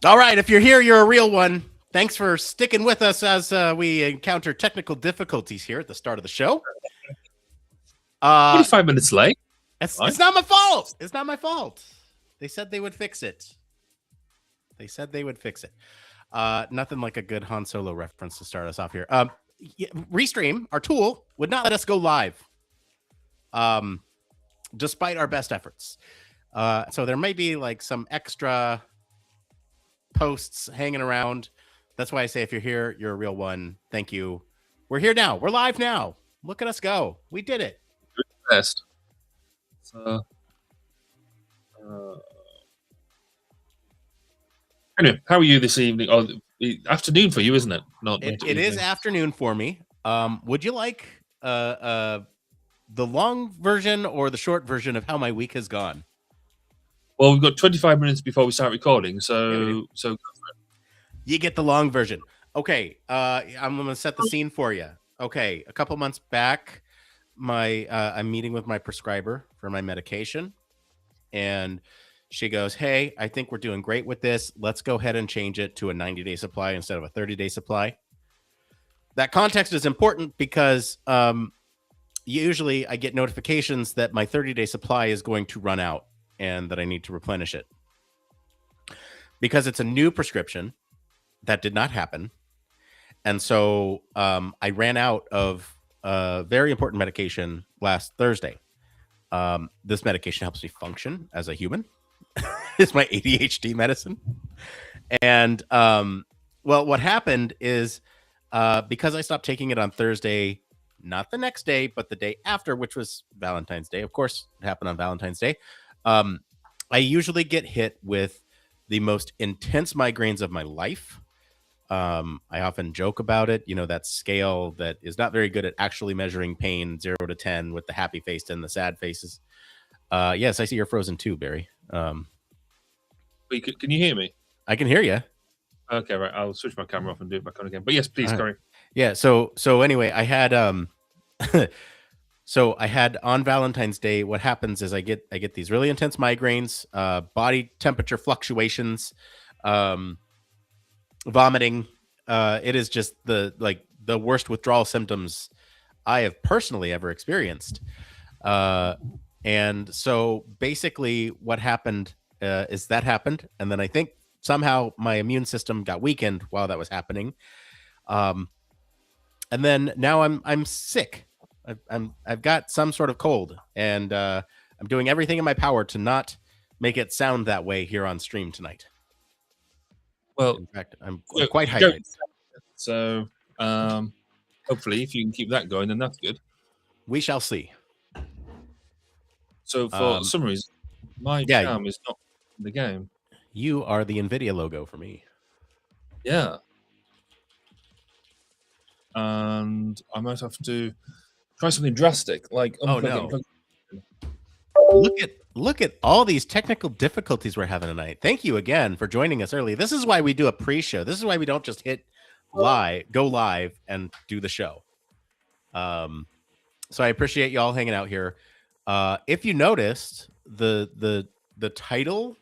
All right, if you're here, you're a real one. Thanks for sticking with us as we encounter technical difficulties here at the start of the show. 45 minutes late. It's not my fault. It's not my fault. They said they would fix it. Nothing like a good Han Solo reference to start us off here. Restream, our tool, would not let us go live, despite our best efforts. So there may be like some extra posts hanging around. That's why I say if you're here, you're a real one. Thank you. We're here now. We're live now. Look at us go. We did it. Best. So, anyway, how are you this evening? Oh, afternoon for you, isn't it? It is afternoon for me. Would you like the long version or the short version of how my week has gone? Well, we've got 25 minutes before we start recording, so you get the long version. Okay, I'm going to set the scene for you. Okay, a couple months back, I'm meeting with my prescriber for my medication, and she goes, "Hey, I think we're doing great with this. Let's go ahead and change it to a 90-day supply instead of a 30-day supply." That context is important because usually I get notifications that my 30-day supply is going to run out and that I need to replenish it. Because it's a new prescription, that did not happen. And so I ran out of very important medication last Thursday. This medication helps me function as a human. It's my ADHD medicine. And, well, what happened is because I stopped taking it on Thursday, not the next day, but the day after, which was Valentine's Day. Of course, it happened on Valentine's Day. I usually get hit with the most intense migraines of my life. I often joke about it, that scale that is not very good at actually measuring pain, 0 to 10, with the happy face and the sad faces. Yes, I see you're frozen too, Barry. Can you hear me? I can hear you. Okay, right. I'll switch my camera off and do it back on again. But yes, please, carry. Yeah. So anyway, I had So I had on Valentine's Day, what happens is I get these really intense migraines, body temperature fluctuations, vomiting. It is just the worst withdrawal symptoms I have personally ever experienced. And so basically what happened is that happened. And then I think somehow my immune system got weakened while that was happening. And then now I'm sick. I've got some sort of cold, and I'm doing everything in my power to not make it sound that way here on stream tonight. Well, in fact, I'm quite hydrated. So hopefully, if you can keep that going, then that's good. We shall see. So for some reason, my cam is not in the game. You are the NVIDIA logo for me. Yeah. And I might have to try something drastic, like Look at all these technical difficulties we're having tonight. Thank you again for joining us early. This is why we do a pre-show. This is why we don't just go live and do the show. So I appreciate y'all hanging out here. If you noticed, the title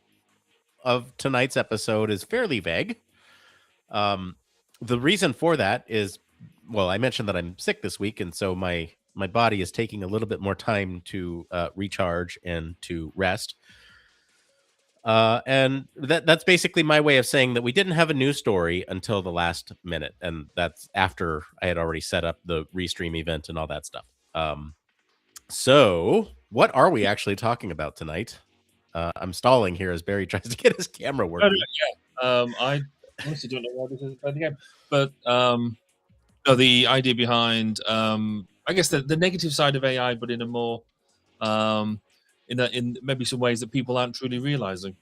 of tonight's episode is fairly vague. The reason for that is, well, I mentioned that I'm sick this week, and so my body is taking a little bit more time to recharge and to rest. And that's basically my way of saying that we didn't have a news story until the last minute, and that's after I had already set up the Restream event and all that stuff. So what are we actually talking about tonight? I'm stalling here as Barry tries to get his camera working. I honestly don't know why this is playing the game, but the idea behind, I guess the negative side of AI, but in a more, in maybe some ways that people aren't truly realizing,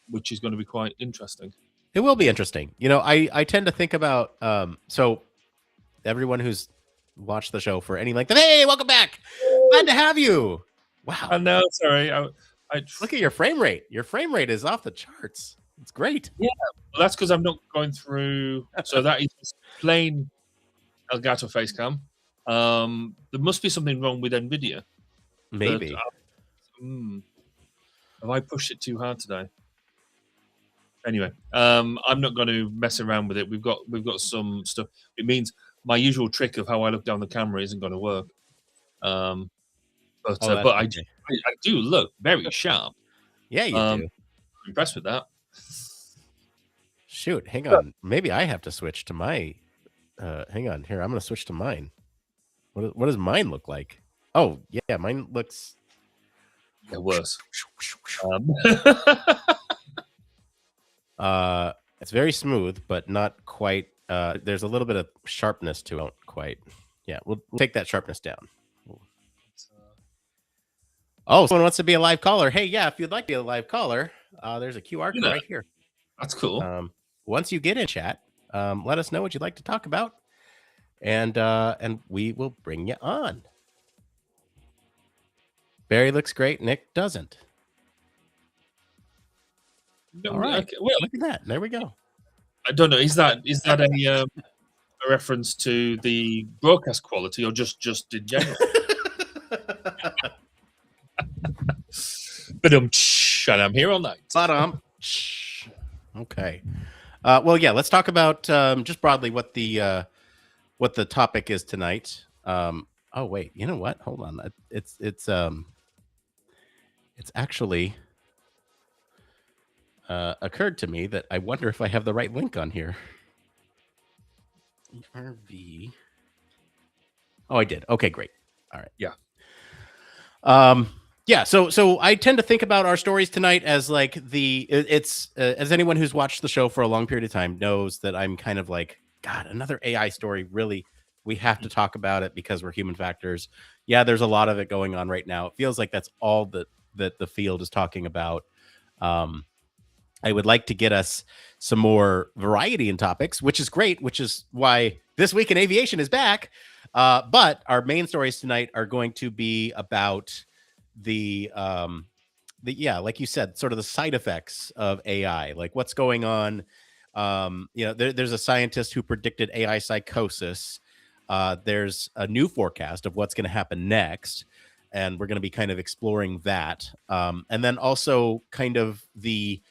which is going to be quite interesting. It will be interesting. I tend to think about, so everyone who's watched the show for any length of, hey, welcome back. Glad to have you. Wow. No, sorry. I look at your frame rate. Your frame rate is off the charts. It's great. Yeah, well, that's because I'm not going through. So that is just plain Elgato Facecam. There must be something wrong with NVIDIA. Maybe. Have I pushed it too hard today? Anyway, I'm not going to mess around with it. We've got some stuff. It means my usual trick of how I look down the camera isn't going to work. Um, Oh, that's but okay. I do look very sharp. Yeah, you I'm do. impressed with that. Shoot, hang on. Maybe I have to switch to my. Hang on here. I'm going to switch to mine. What does mine look like? Oh, yeah, mine looks. Yeah, worse. It's very smooth, but not quite. There's a little bit of sharpness to it. Quite. Yeah, we'll take that sharpness down. Oh, someone wants to be a live caller. Hey, yeah, if you'd like to be a live caller, there's a QR code right here. That's cool. Once you get in chat, let us know what you'd like to talk about, and we will bring you on. Barry looks great. Nick doesn't. No, All right. okay, well, look at that. There we go. I don't know. Is that a reference to the broadcast quality or just in general? But and I'm here all night. Okay. Well, yeah. Let's talk about just broadly what the topic is tonight. Oh wait, you know what? Hold on. It's actually occurred to me that I wonder if I have the right link on here. ERV. Oh, I did. Okay, great. All right. Yeah. Yeah. So I tend to think about our stories tonight as like as anyone who's watched the show for a long period of time knows that I'm kind of like, God, another AI story. Really, we have to talk about it because we're human factors. Yeah, there's a lot of it going on right now. It feels like that's all that the field is talking about. I would like to get us some more variety in topics, which is great, which is why This Week in Aviation is back. But our main stories tonight are going to be about the like you said, sort of the side effects of AI, like what's going on. There's a scientist who predicted AI psychosis. There's a new forecast of what's going to happen next, and we're going to be kind of exploring that. And then also kind of the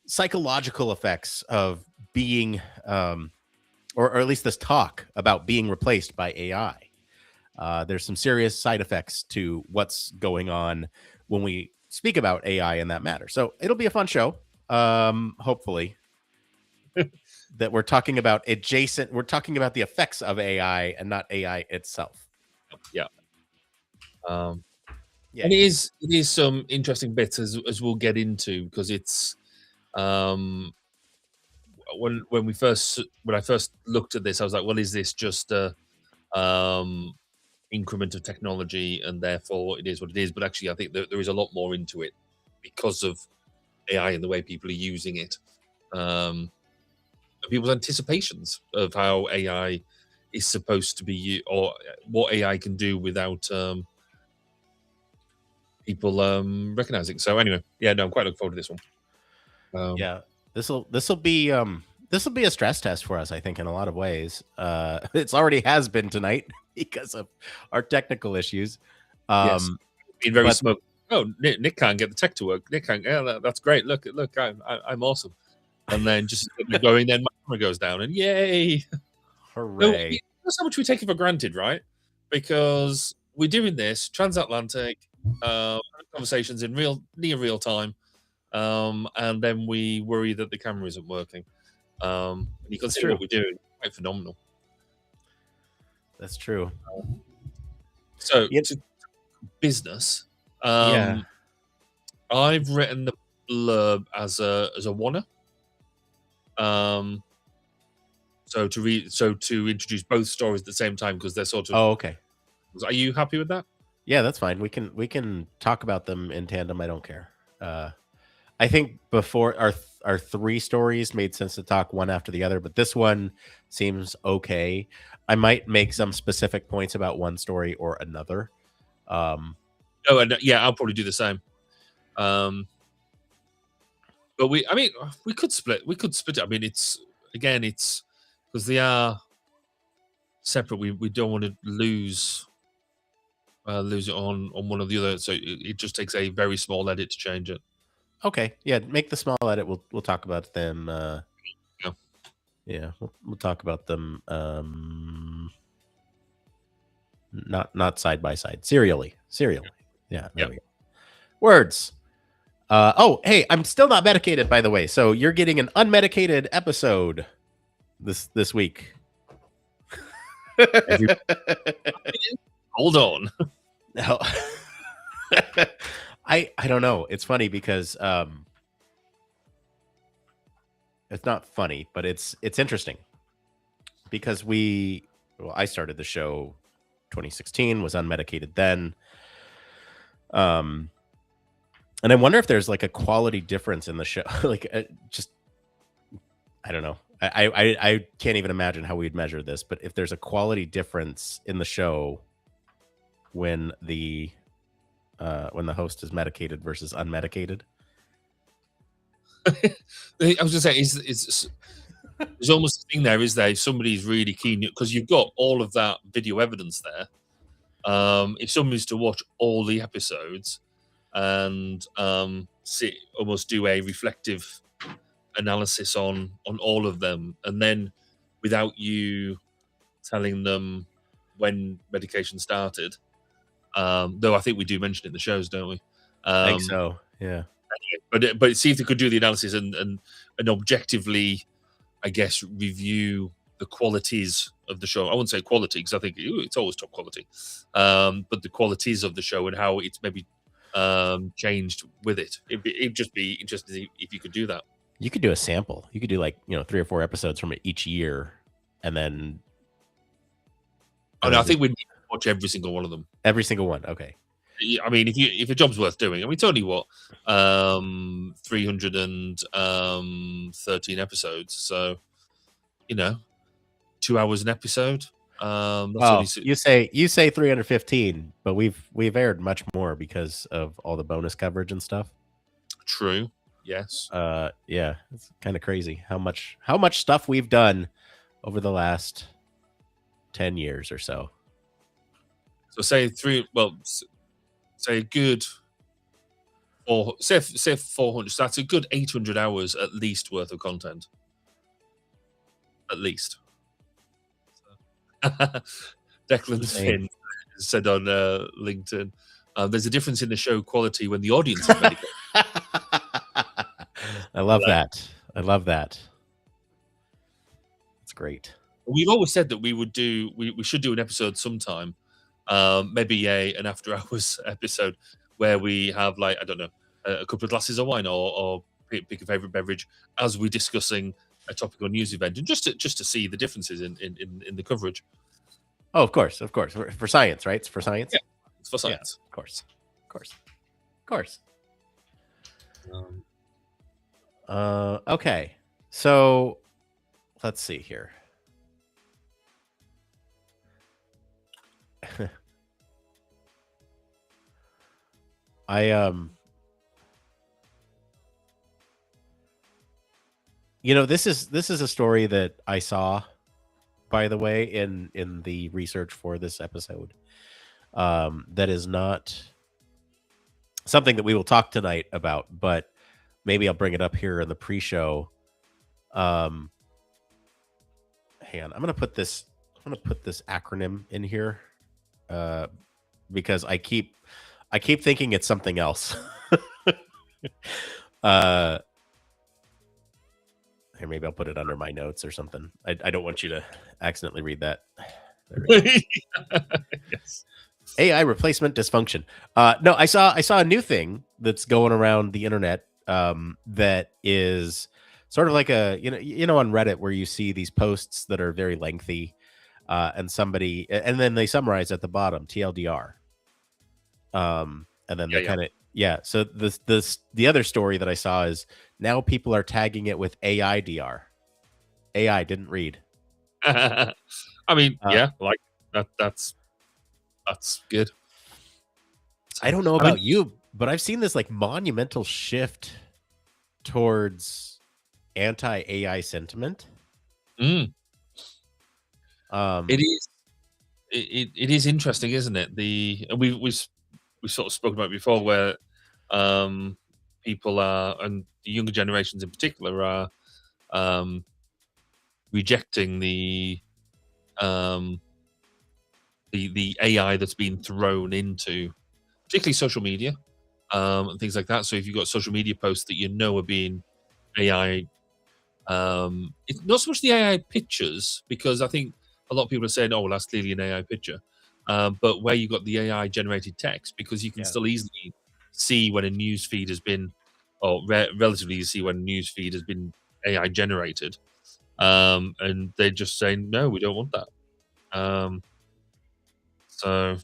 psychological effects of being, or at least this talk about being replaced by AI. There's some serious side effects to what's going on when we speak about AI in that matter. So it'll be a fun show. Hopefully that we're talking about we're talking about the effects of AI and not AI itself. Yeah. And it is some interesting bits as we'll get into, because it's when I first looked at this, I was like, well, is this just a increment of technology and therefore it is what it is? But actually, I think there is a lot more into it because of AI and the way people are using it, and people's anticipations of how AI is supposed to be, or what AI can do without people recognizing. So anyway, yeah, no, I'm quite looking forward to this one. Yeah, this will be a stress test for us, I think, in a lot of ways. It's already has been tonight because of our technical issues. Yes, being very smoke. Oh, Nick can't get the tech to work. Nick can't. Yeah, that's great. Look, I'm awesome. And then just going, then my camera goes down, and yay! Hooray! That's how much we take it for granted, right? Because we're doing this transatlantic conversations in near real time, and then we worry that the camera isn't working. And you consider what we're doing, quite phenomenal. That's true. So, to business, I've written the blurb as a wanna. So to introduce both stories at the same time, because they're sort of. Oh, okay. Are you happy with that? Yeah, that's fine. We can talk about them in tandem. I don't care. I think before our three stories made sense to talk one after the other, but this one seems okay. I might make some specific points about one story or another. Yeah, I'll probably do the same. But we could split. We could split it. I mean, it's because they are separate. We don't want to lose it on one or the other. So it just takes a very small edit to change it. Okay, yeah, make the small edit. We'll talk about them. Yeah. Yeah, we'll talk about them. Not side by side, serially. Yeah, there we go. Words. Oh, hey, I'm still not medicated, by the way. So you're getting an unmedicated episode this week. Hold on. No. I don't know. It's funny because it's not funny, but it's interesting because I started the show 2016, was unmedicated then. And I wonder if there's like a quality difference in the show. Like just I don't know. I can't even imagine how we'd measure this, but if there's a quality difference in the show when the host is medicated versus unmedicated. I was going to say, there's almost a thing there, is there? If somebody's really keen, because you've got all of that video evidence there. If somebody's to watch all the episodes and almost do a reflective analysis on all of them, and then without you telling them when medication started, though I think we do mention it in the shows, don't we? I think so, yeah. But see if they could do the analysis and objectively, I guess, review the qualities of the show. I wouldn't say quality because I think it's always top quality, but the qualities of the show and how it's maybe changed with it. It'd just be interesting if you could do that. You could do a sample. You could do like 3 or 4 episodes from each year, and then. Oh no, I think we'd watch every single one of them. Every single one. Okay. I mean, if a job's worth doing, I mean, it's only 313 episodes, so 2 hours an episode. You say 315, but we've aired much more because of all the bonus coverage and stuff. True. Yes. Yeah, it's kind of crazy how much stuff we've done over the last 10 years or so. So say a good say 400. So that's a good 800 hours at least worth of content. At least. Declan Finn said on LinkedIn, there's a difference in the show quality when the audience is medicated. I love that. It's great. We've always said that we should do an episode sometime, maybe an after hours episode where we have, like, I don't know, a couple of glasses of wine or pick a favorite beverage as we're discussing a topical news event, and just to see the differences in the coverage. Oh, of course, for science, right? It's for science. Yeah, it's for science. Yeah, of course. Okay, so let's see here. This is a story that I saw, by the way, in the research for this episode. That is not something that we will talk tonight about, but maybe I'll bring it up here in the pre-show. Hang on, I'm gonna put this acronym in here because I keep thinking it's something else. Here, maybe I'll put it under my notes or something. I don't want you to accidentally read that. Yes. AI replacement dysfunction. No, I saw a new thing that's going around the internet that is sort of like a on Reddit where you see these posts that are very lengthy, and then they summarize at the bottom TLDR. And then they kind of So the other story that I saw is now people are tagging it with AI DR. AI didn't read. I mean, like that's good. I don't know about you, but I've seen this like monumental shift towards anti-AI sentiment. It is interesting, isn't it? We sort of spoke about it before, where people are, and the younger generations in particular, are rejecting the AI that's been thrown into, particularly social media, and things like that. So if you've got social media posts that you know are being AI, it's not so much the AI pictures, because I think a lot of people are saying, "Oh, well, that's clearly an AI picture," but where you got the AI generated text, because you can Yeah. still easily see when a news feed has been, or relatively you see when a news feed has been AI generated, and they're just saying, "No, we don't want that." So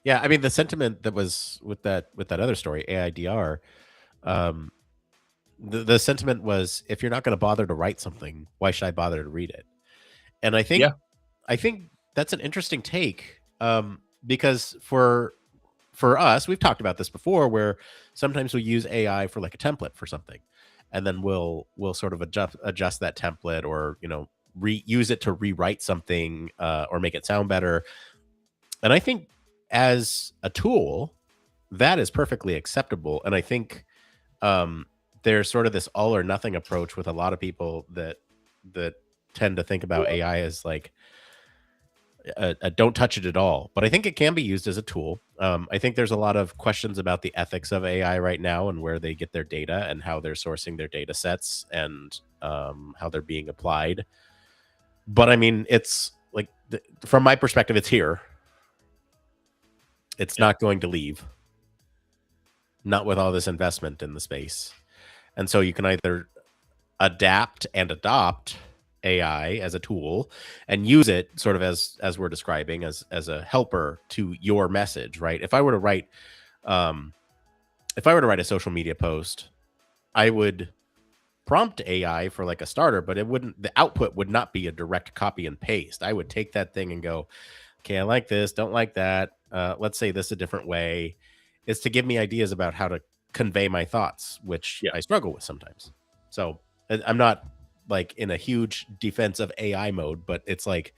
Yeah, I mean the sentiment that was with that other story, AIDR, um, the sentiment was, if you're not going to bother to write something, why should I bother to read it? And yeah, I think that's an interesting take, because for us, we've talked about this before, where sometimes we use AI for like a template for something, and then we'll sort of adjust that template, or use it to rewrite something, or make it sound better. And I think as a tool, that is perfectly acceptable. And I think um, there's sort of this all or nothing approach with a lot of people that tend to think about AI as like a don't touch it at all. But I think it can be used as a tool. I think there's a lot of questions about the ethics of AI right now, and where they get their data, and how they're sourcing their data sets, and how they're being applied. But I mean, it's like, from my perspective, it's here. It's yeah. not going to leave. Not with all this investment in the space. And so you can either adapt and adopt AI as a tool, and use it sort of as we're describing, as a helper to your message, right? Um, if I were to write a social media post, I would prompt AI for like a starter, but the output would not be a direct copy and paste. I would take that thing and go, okay, I like this, don't like that. Let's say this a different way. Is to give me ideas about how to convey my thoughts, which Yeah. I struggle with sometimes. So I'm not like in a huge defense of AI mode, but it's like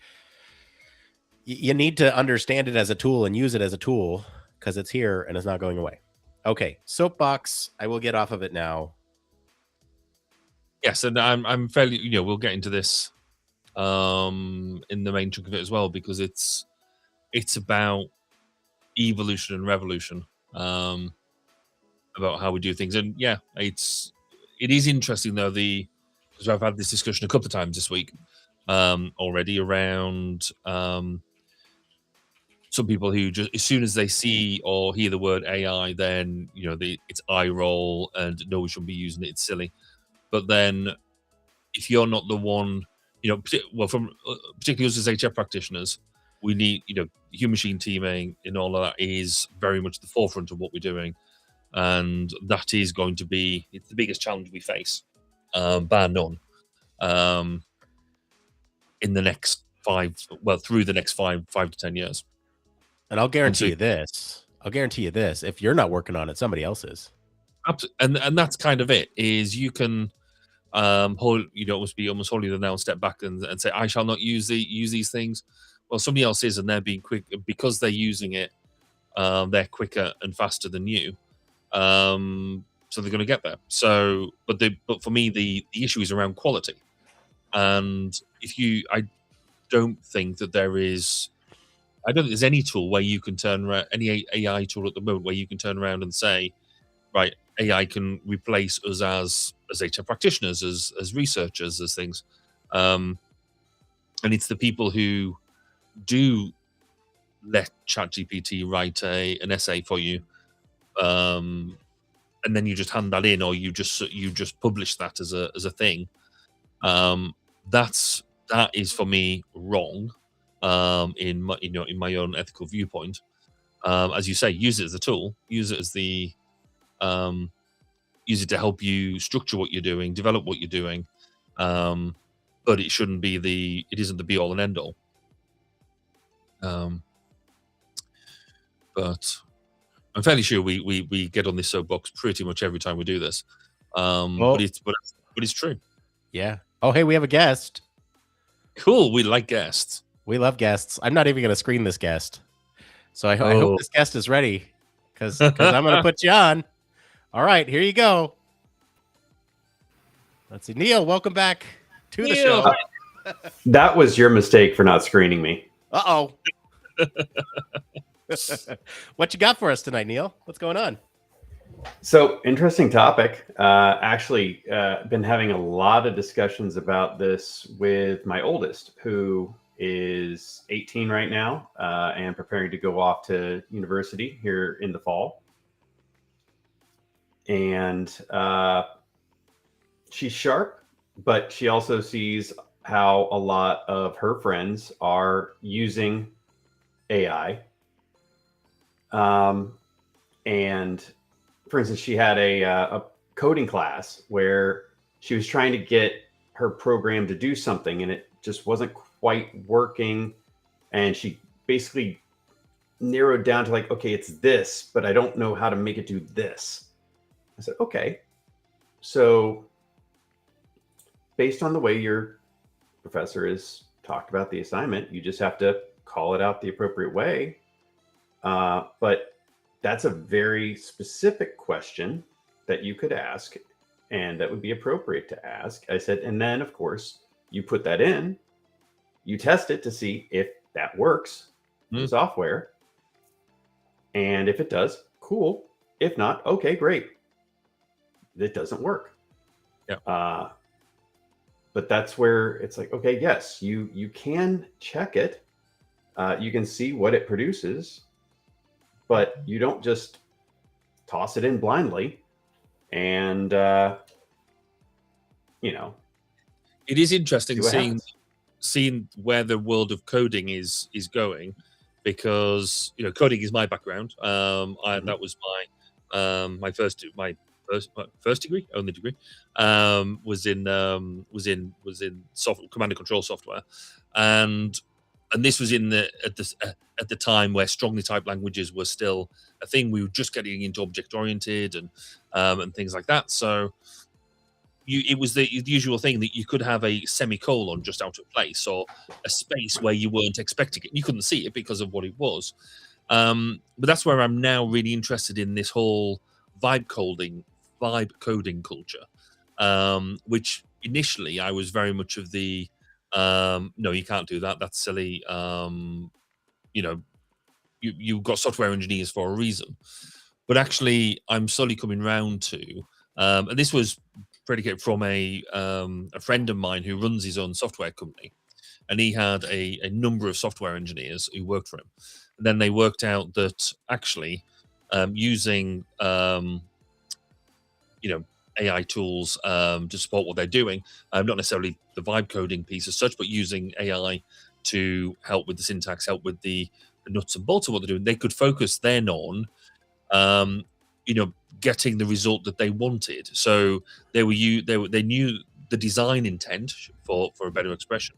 you need to understand it as a tool and use it as a tool, because it's here and it's not going away. Okay, soapbox. I will get off of it now. Yes, and I'm fairly, we'll get into this in the main chunk of it as well, because it's about evolution and revolution, about how we do things. And yeah, it is interesting though, because I've had this discussion a couple of times this week already, around some people who, just as soon as they see or hear the word AI, then it's eye roll and no, we shouldn't be using it, it's silly. But then if you're not the one, well, from particularly us as HR practitioners, we need, human machine teaming and all of that is very much the forefront of what we're doing. And that is going to be, it's the biggest challenge we face, bar none, in the next through the next 5 to 10 years. And I'll And guarantee so, you this. I'll guarantee you this. If you're not working on it, somebody else is. and that's kind of it, is you can hold, almost holier now, step back and say, I shall not use these things. Well, somebody else is, and they're being quick because they're using it. They're quicker and faster than you, so they're going to get there. So, but for me, the issue is around quality. And I don't think that I don't think there's any tool where you can turn around, any AI tool at the moment where you can turn around and say, right, AI can replace us as HR practitioners, as researchers, as things. And it's the people who do let ChatGPT write an essay for you, and then you just hand that in, or you just publish that as a thing. That is for me wrong, in my own ethical viewpoint. As you say, use it as a tool, use it to help you structure what you're doing, develop what you're doing, but it isn't the be all and end all. But I'm fairly sure we get on this soapbox pretty much every time we do this. Oh, But it's true. yeah. Oh, hey, we have a guest. Cool. We like guests. We love guests. I'm not even going to screen this guest. So I hope Oh, this guest is ready, because I'm going to put you on. All right, here you go. Let's see. Neil, welcome back to the show. That was your mistake for not screening me. Uh-oh. What you got for us tonight, Neil? What's going on? So, interesting topic. Actually, been having a lot of discussions about this with my oldest, who is 18 right now and preparing to go off to university here in the fall. And she's sharp, but she also sees how a lot of her friends are using AI. And for instance, she had a coding class where she was trying to get her program to do something and it just wasn't quite working. And she basically narrowed down to like, okay, it's this, but I don't know how to make it do this. I said, okay. So based on the way your professor has talked about the assignment, you just have to call it out the appropriate way. But that's a very specific question that you could ask and that would be appropriate to ask. I said, and then of course you put that in, you test it to see if that works, the software. And if it does, cool. If not, okay, great. It doesn't work. Yeah. But that's where it's like, okay, yes, you can check it. You can see what it produces, but you don't just toss it in blindly. And, it is interesting happens. seeing where the world of coding is going, because coding is my background. That was my first degree, only degree, was in command and control software, and this was at the time where strongly typed languages were still a thing. We were just getting into object oriented and things like that. So it was the usual thing that you could have a semicolon just out of place or a space where you weren't expecting it. You couldn't see it because of what it was. But that's where I'm now really interested in this whole vibe coding culture, which initially I was very much of the no, you can't do that. That's silly. You've got software engineers for a reason. But actually, I'm slowly coming round to, and this was predicated from a friend of mine who runs his own software company, and he had a number of software engineers who worked for him. And then they worked out that actually using AI tools to support what they're doing, not necessarily the vibe coding piece as such, but using AI to help with the syntax, help with the nuts and bolts of what they're doing, they could focus then on getting the result that they wanted. So they knew the design intent, for a better expression,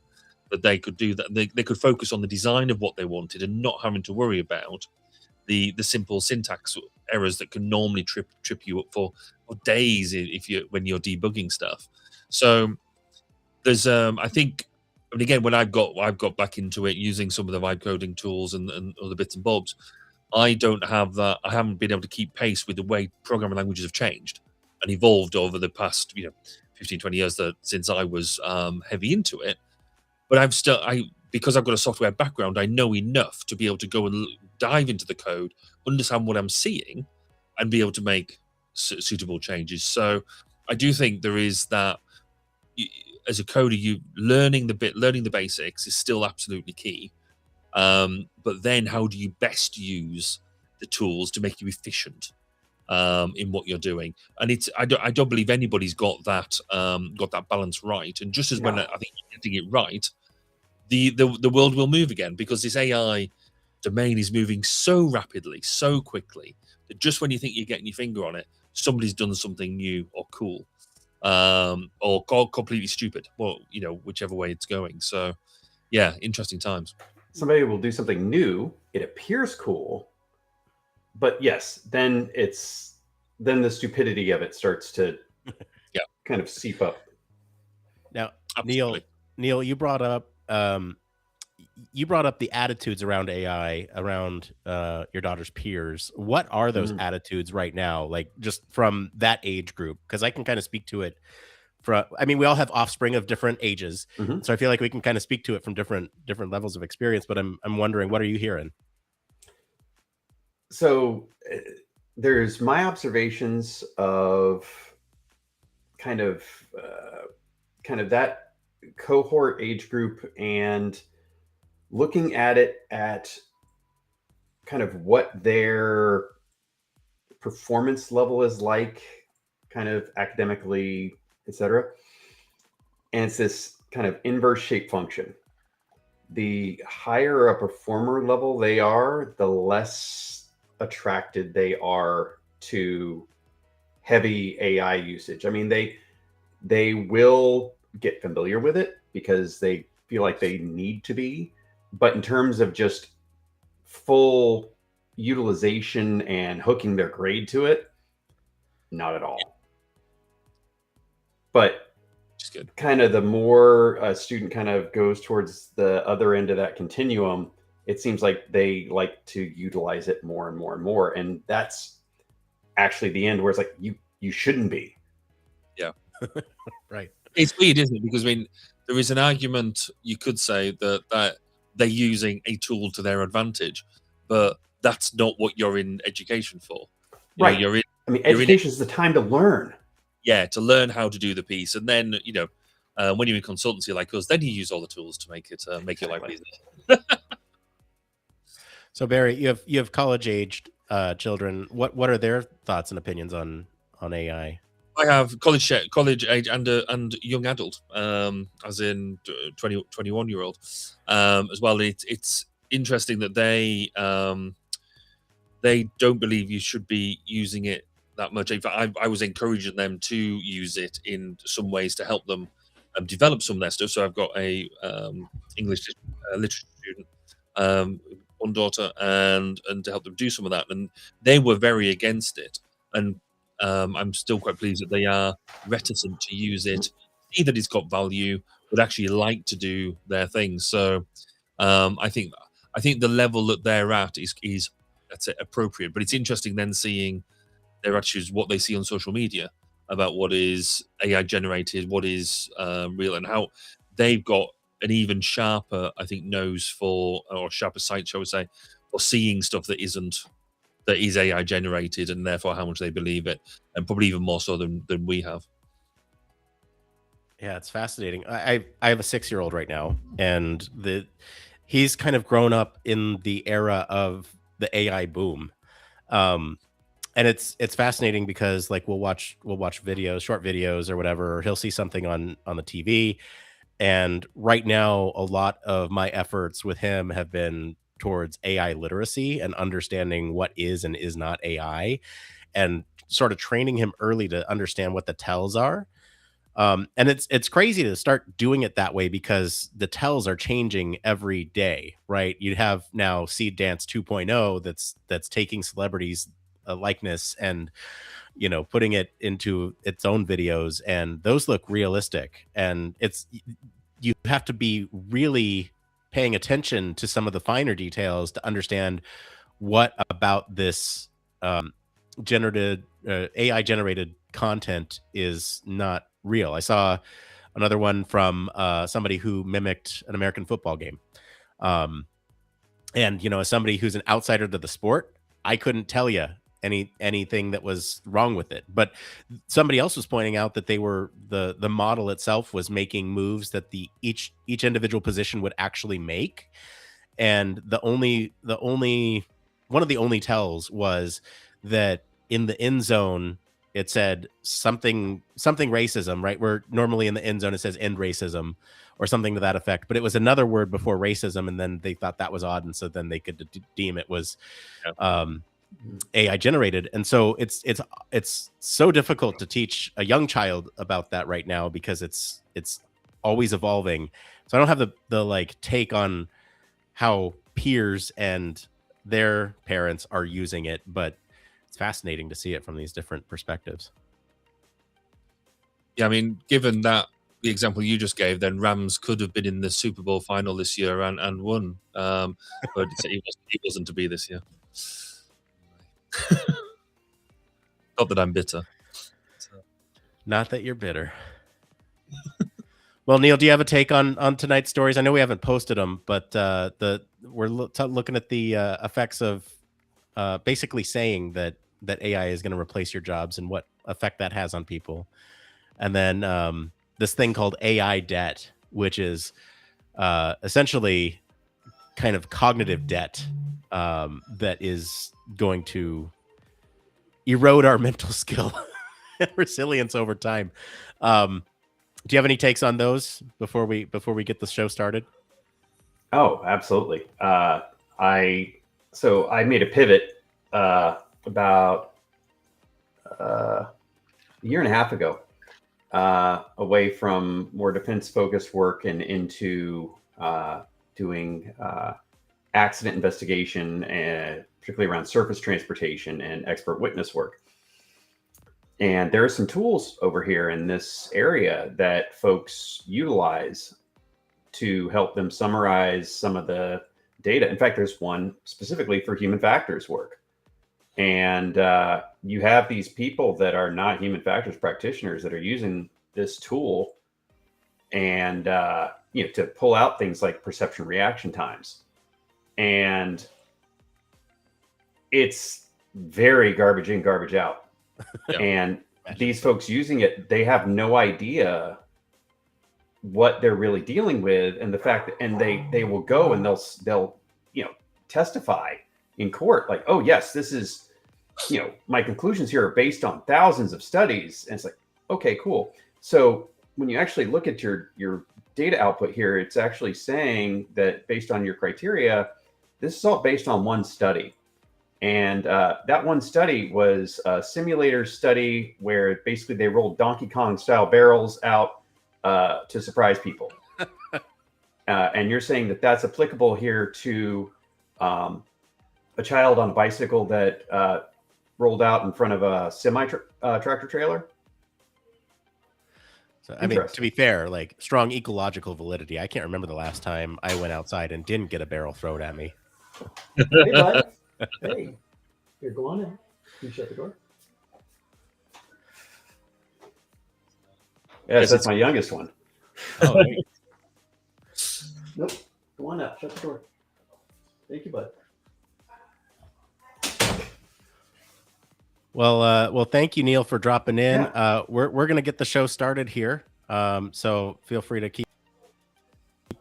that they could do that. They could focus on the design of what they wanted and not having to worry about the simple syntax errors that can normally trip you up for days when you're debugging stuff. So there's I think, and again, when I've got back into it using some of the vibe coding tools and other bits and bobs, I don't have that. I haven't been able to keep pace with the way programming languages have changed and evolved over the past 15, 20 years since I was heavy into it. But because I've got a software background, I know enough to be able to go and dive into the code, understand what I'm seeing, and be able to make suitable changes. So I do think there is that, as a coder, learning the basics is still absolutely key. But then how do you best use the tools to make you efficient in what you're doing? And I don't believe anybody's got that balance right. And just as when I think you're getting it right, the world will move again, because this AI domain is moving so rapidly, so quickly, that just when you think you're getting your finger on it, somebody's done something new or cool, or completely stupid, well, whichever way it's going. So yeah, interesting times. Somebody will do something new, it appears cool, but yes, then the stupidity of it starts to kind of seep up. Now, Absolutely. Neil, you brought up you brought up the attitudes around AI, around your daughter's peers. What are those Mm. attitudes right now, like just from that age group? Because I can kind of speak to it from, I mean, we all have offspring of different ages, Mhm. so I feel like we can kind of speak to it from different levels of experience. But I'm wondering, what are you hearing? So there's my observations of kind of kind of that cohort age group, and looking at it at kind of what their performance level is like, kind of academically, etc. And it's this kind of inverse shape function. The higher a performer level they are, the less attracted they are to heavy AI usage. I mean, they will get familiar with it because they feel like they need to be, but in terms of just full utilization and hooking their grade to it, not at all. But Which is good. kind of the more a student kind of goes towards the other end of that continuum, it seems like they like to utilize it more and more and more. And that's actually the end where it's like you shouldn't be. Yeah. Right. It's weird, isn't it? Because I mean, there is an argument you could say that they're using a tool to their advantage, but that's not what you're in education for. You know, Right. I mean, you're in it, education is the time to learn. yeah, to learn how to do the piece, and then when you're in consultancy like us, then you use all the tools to make your life Exactly. easier. So Barry, you have college aged children. What are their thoughts and opinions on AI? I have college age and young adult, as in 21-year-old, as well. It's interesting that they don't believe you should be using it that much. In fact, I was encouraging them to use it in some ways to help them develop some of their stuff. So I've got a English literature student, one daughter, and to help them do some of that, and they were very against it. And I'm still quite pleased that they are reticent to use it, see that it's got value, but actually like to do their thing. So I think the level that they're at is that's appropriate. But it's interesting then seeing their attitudes, what they see on social media about what is AI generated, what is real, and how they've got an even sharper, I think, nose for, or sharper sight, shall we say, for seeing stuff that is AI generated, and therefore how much they believe it, and probably even more so than we have. Yeah, it's fascinating. I have a 6-year-old right now, and he's kind of grown up in the era of the AI boom. Um, and it's fascinating because like we'll watch videos, short videos or whatever, or he'll see something on the TV. And right now, a lot of my efforts with him have been towards AI literacy and understanding what is and is not AI, and sort of training him early to understand what the tells are. And it's crazy to start doing it that way because the tells are changing every day, right? You have now Seed Dance 2.0 that's taking celebrities likeness and putting it into its own videos, and those look realistic. And you have to be really paying attention to some of the finer details to understand what about this generated AI generated content is not real. I saw another one from somebody who mimicked an American football game. Um, and as somebody who's an outsider to the sport, I couldn't tell you anything that was wrong with it. But somebody else was pointing out that they were the model itself was making moves that the each individual position would actually make, and the only one of the only tells was that in the end zone it said something racism, right? Where normally in the end zone it says end racism or something to that effect, but it was another word before racism, and then they thought that was odd, and so then they could deem it was um AI generated. And so it's so difficult to teach a young child about that right now because it's always evolving. So I don't have the like take on how peers and their parents are using it, but it's fascinating to see it from these different perspectives. Yeah, I mean, given that the example you just gave, then Rams could have been in the Super Bowl final this year and won, but he wasn't to be this year. Not that I'm bitter. Not that you're bitter. Well, Neil, do you have a take on tonight's stories? I know we haven't posted them, but we're looking at the effects of basically saying that AI is going to replace your jobs and what effect that has on people. And then this thing called AI debt, which is essentially kind of cognitive debt that is going to erode our mental skill and resilience over time. Do you have any takes on those before we get the show started? Oh, absolutely. I made a pivot about a year and a half ago away from more defense-focused work and into doing accident investigation, and particularly around surface transportation and expert witness work. And there are some tools over here in this area that folks utilize to help them summarize some of the data. In fact, there's one specifically for human factors work. And you have these people that are not human factors practitioners that are using this tool and to pull out things like perception reaction times. And it's very garbage in, garbage out. Yeah. And these folks using it, they have no idea what they're really dealing with, and the fact that, and they will go and they'll testify in court like, oh yes, this is, my conclusions here are based on thousands of studies. And it's like, okay, cool. So when you actually look at your data output here, it's actually saying that based on your criteria, this is all based on one study. And that one study was a simulator study where basically they rolled Donkey Kong style barrels out to surprise people. And you're saying that that's applicable here to a child on a bicycle that rolled out in front of a tractor trailer? So, I mean, to be fair, like strong ecological validity. I can't remember the last time I went outside and didn't get a barrel thrown at me. Hey, bud. Hey, here, go on in. Can you shut the door? Yes, that's my youngest one. Oh, nope. Go on up. Shut the door. Thank you, bud. Well, thank you, Neil, for dropping in. Yeah. We're gonna get the show started here. So feel free to keep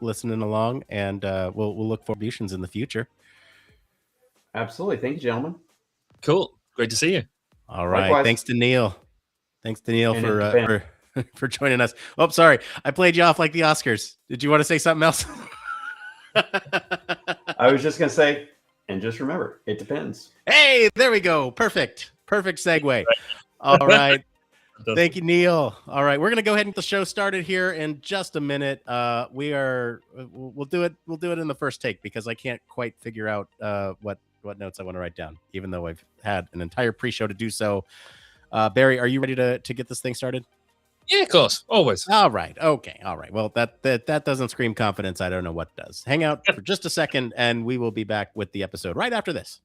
listening along, and we'll look for contributions in the future. Absolutely. Thank you, gentlemen. Cool. Great to see you. All right. Likewise. Thanks to Neil for joining us. Oh, sorry. I played you off like the Oscars. Did you want to say something else? I was just going to say, and just remember, it depends. Hey, there we go. Perfect segue. All right. Thank you, Neil. All right. We're going to go ahead and get the show started here in just a minute. We'll do it in the first take because I can't quite figure out what notes I want to write down, even though I've had an entire pre-show to do so. Barry, are you ready to get this thing started? Yeah, of course. Always. All right. Okay. All right. Well, that doesn't scream confidence. I don't know what does. Hang out for just a second, and we will be back with the episode right after this.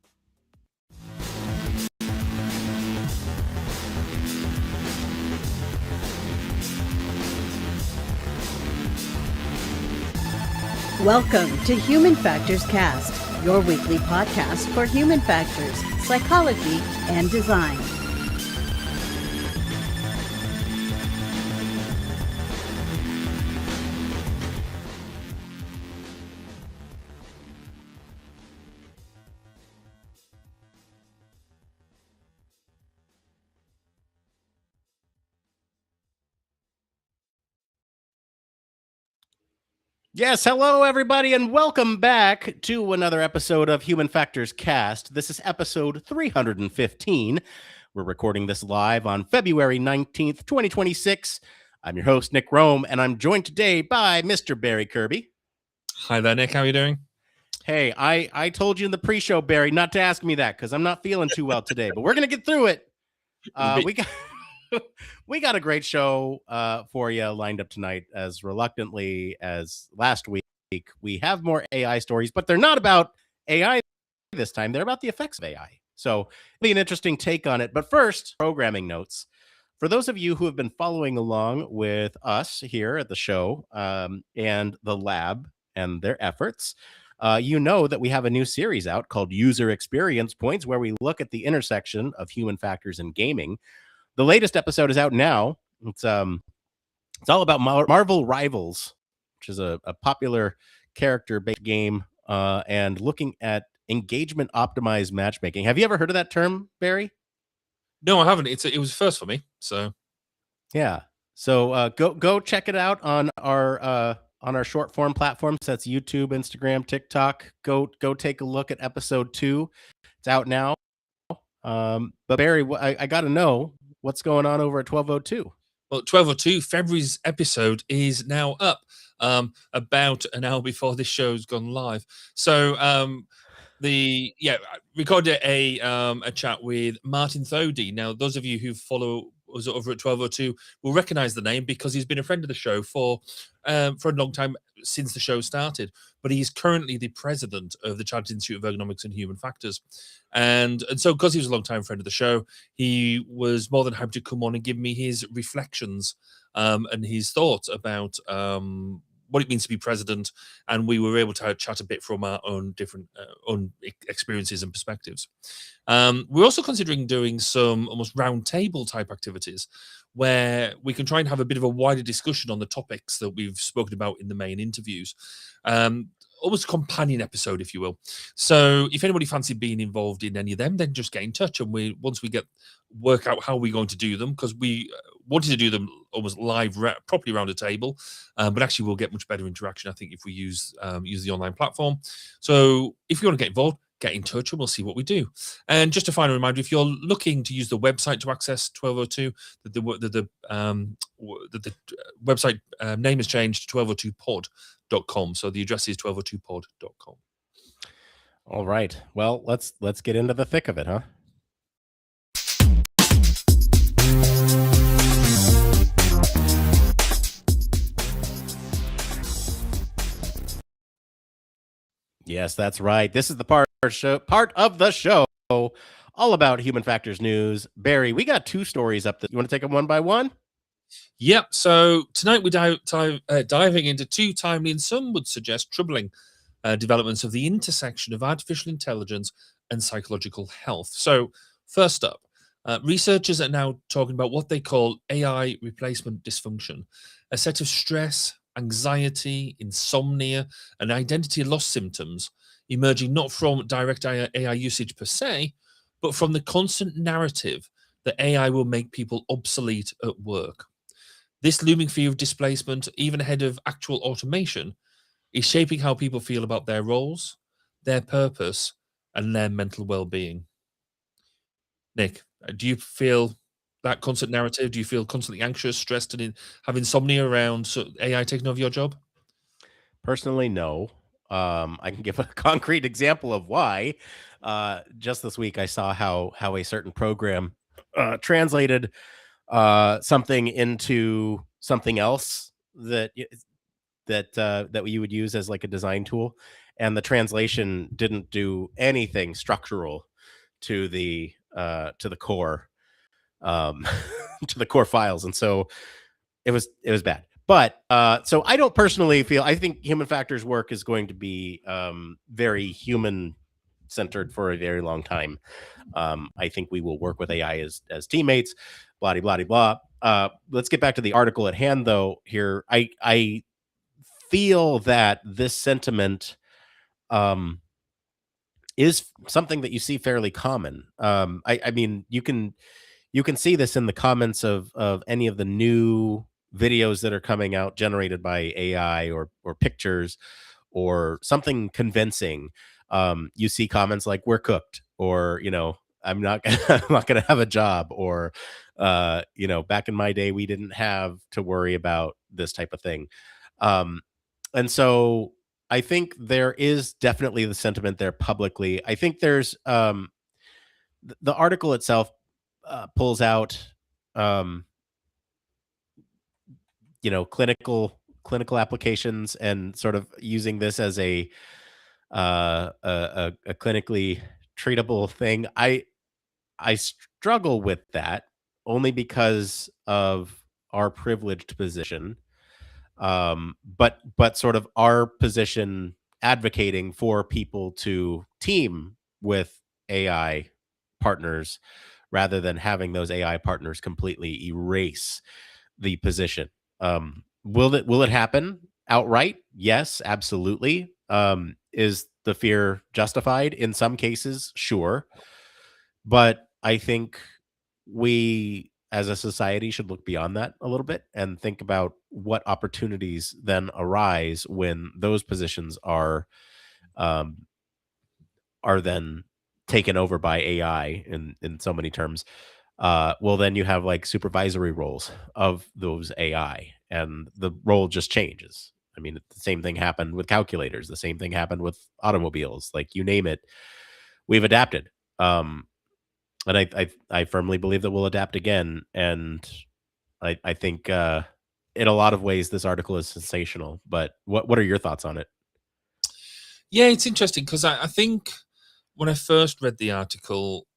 Welcome to Human Factors Cast, your weekly podcast for human factors, psychology, and design. Yes, hello everybody, and welcome back to another episode of Human Factors Cast. This is episode 315. We're recording this live on February 19th, 2026. I'm your host, Nick Roome, and I'm joined today by Mr. Barry Kirby. Hi there, Nick. How are you doing? Hey, I told you in the pre-show, Barry, not to ask me that because I'm not feeling too well today, but we're going to get through it. we got a great show for you lined up tonight. As reluctantly as last week, we have more AI stories, but they're not about AI this time. They're about the effects of AI. So it'll be an interesting take on it. But first, programming notes. For those of you who have been following along with us here at the show and the lab and their efforts, you know that we have a new series out called User Experience Points, where we look at the intersection of human factors and gaming. The latest episode is out now. It's all about Marvel Rivals, which is a popular character-based game, and looking at engagement optimized matchmaking. Have you ever heard of that term, Barry? No, I haven't. It was first for me. So yeah. So go check it out on our short form platforms. That's YouTube, Instagram, TikTok. Go take a look at episode 2. It's out now. But Barry, I got to know what's going on over at 1202. Well, 1202, February's episode is now up about an hour before this show's gone live. So I recorded a chat with Martin Thodey. Now, those of you who follow us over at 1202 will recognize the name because he's been a friend of the show for a long time, since the show started. But he's currently the president of the Chartered Institute of Ergonomics and Human Factors. And so because he was a long-time friend of the show, he was more than happy to come on and give me his reflections and his thoughts about what it means to be president, and we were able to chat a bit from our own different own experiences and perspectives. We're also considering doing some almost round table type activities where we can try and have a bit of a wider discussion on the topics that we've spoken about in the main interviews. Almost a companion episode, if you will. So if anybody fancy being involved in any of them, then just get in touch. And once we work out how we're going to do them, because we wanted to do them almost live, properly around a table, but actually we'll get much better interaction, I think, if we use the online platform. So if you want to get involved, get in touch and we'll see what we do. And just a final reminder, if you're looking to use the website to access 1202, the website name has changed to 1202pod.com. So the address is 1202pod.com. All right. Well, let's get into the thick of it, huh? Yes, that's right. This is the part of the show all about human factors news. Barry, we got 2 stories up. You want to take them one by one? Yep. So tonight we're diving into 2 timely and some would suggest troubling developments of the intersection of artificial intelligence and psychological health. So first up, researchers are now talking about what they call AI replacement dysfunction, a set of stress, anxiety, insomnia, and identity loss symptoms emerging not from direct AI usage per se, but from the constant narrative that AI will make people obsolete at work. This looming fear of displacement, even ahead of actual automation, is shaping how people feel about their roles, their purpose, and their mental well-being. Nick, do you feel that constant narrative? Do you feel constantly anxious, stressed, and have insomnia around AI taking over your job? Personally, no. I can give a concrete example of why. Just this week, I saw how a certain program translated something into something else that you would use as like a design tool, and the translation didn't do anything structural to the core to the core files, and so it was bad. But so I don't personally feel. I think human factors work is going to be very human centered for a very long time. I think we will work with AI as teammates. Blah blah blah. Let's get back to the article at hand, though. Here, I feel that this sentiment is something that you see fairly common. I mean, you can see this in the comments of any of the new videos that are coming out generated by AI or pictures or something convincing. You see comments like "we're cooked," or I'm not gonna have a job, or back in my day we didn't have to worry about this type of thing. And so I think there is definitely the sentiment there publicly. I think there's the article itself pulls out um, clinical applications and sort of using this as a clinically treatable thing. I struggle with that only because of our privileged position, but sort of our position advocating for people to team with AI partners rather than having those AI partners completely erase the position. Will it happen outright? Yes, absolutely. Is the fear justified in some cases? Sure, but I think we as a society should look beyond that a little bit and think about what opportunities then arise when those positions um, are then taken over by AI in so many terms. Well, then you have like supervisory roles of those AI, and the role just changes. I mean, the same thing happened with calculators. The same thing happened with automobiles. Like you name it, we've adapted. And I firmly believe that we'll adapt again. And I think in a lot of ways this article is sensational. But what are your thoughts on it? Yeah, it's interesting because I think when I first read the article,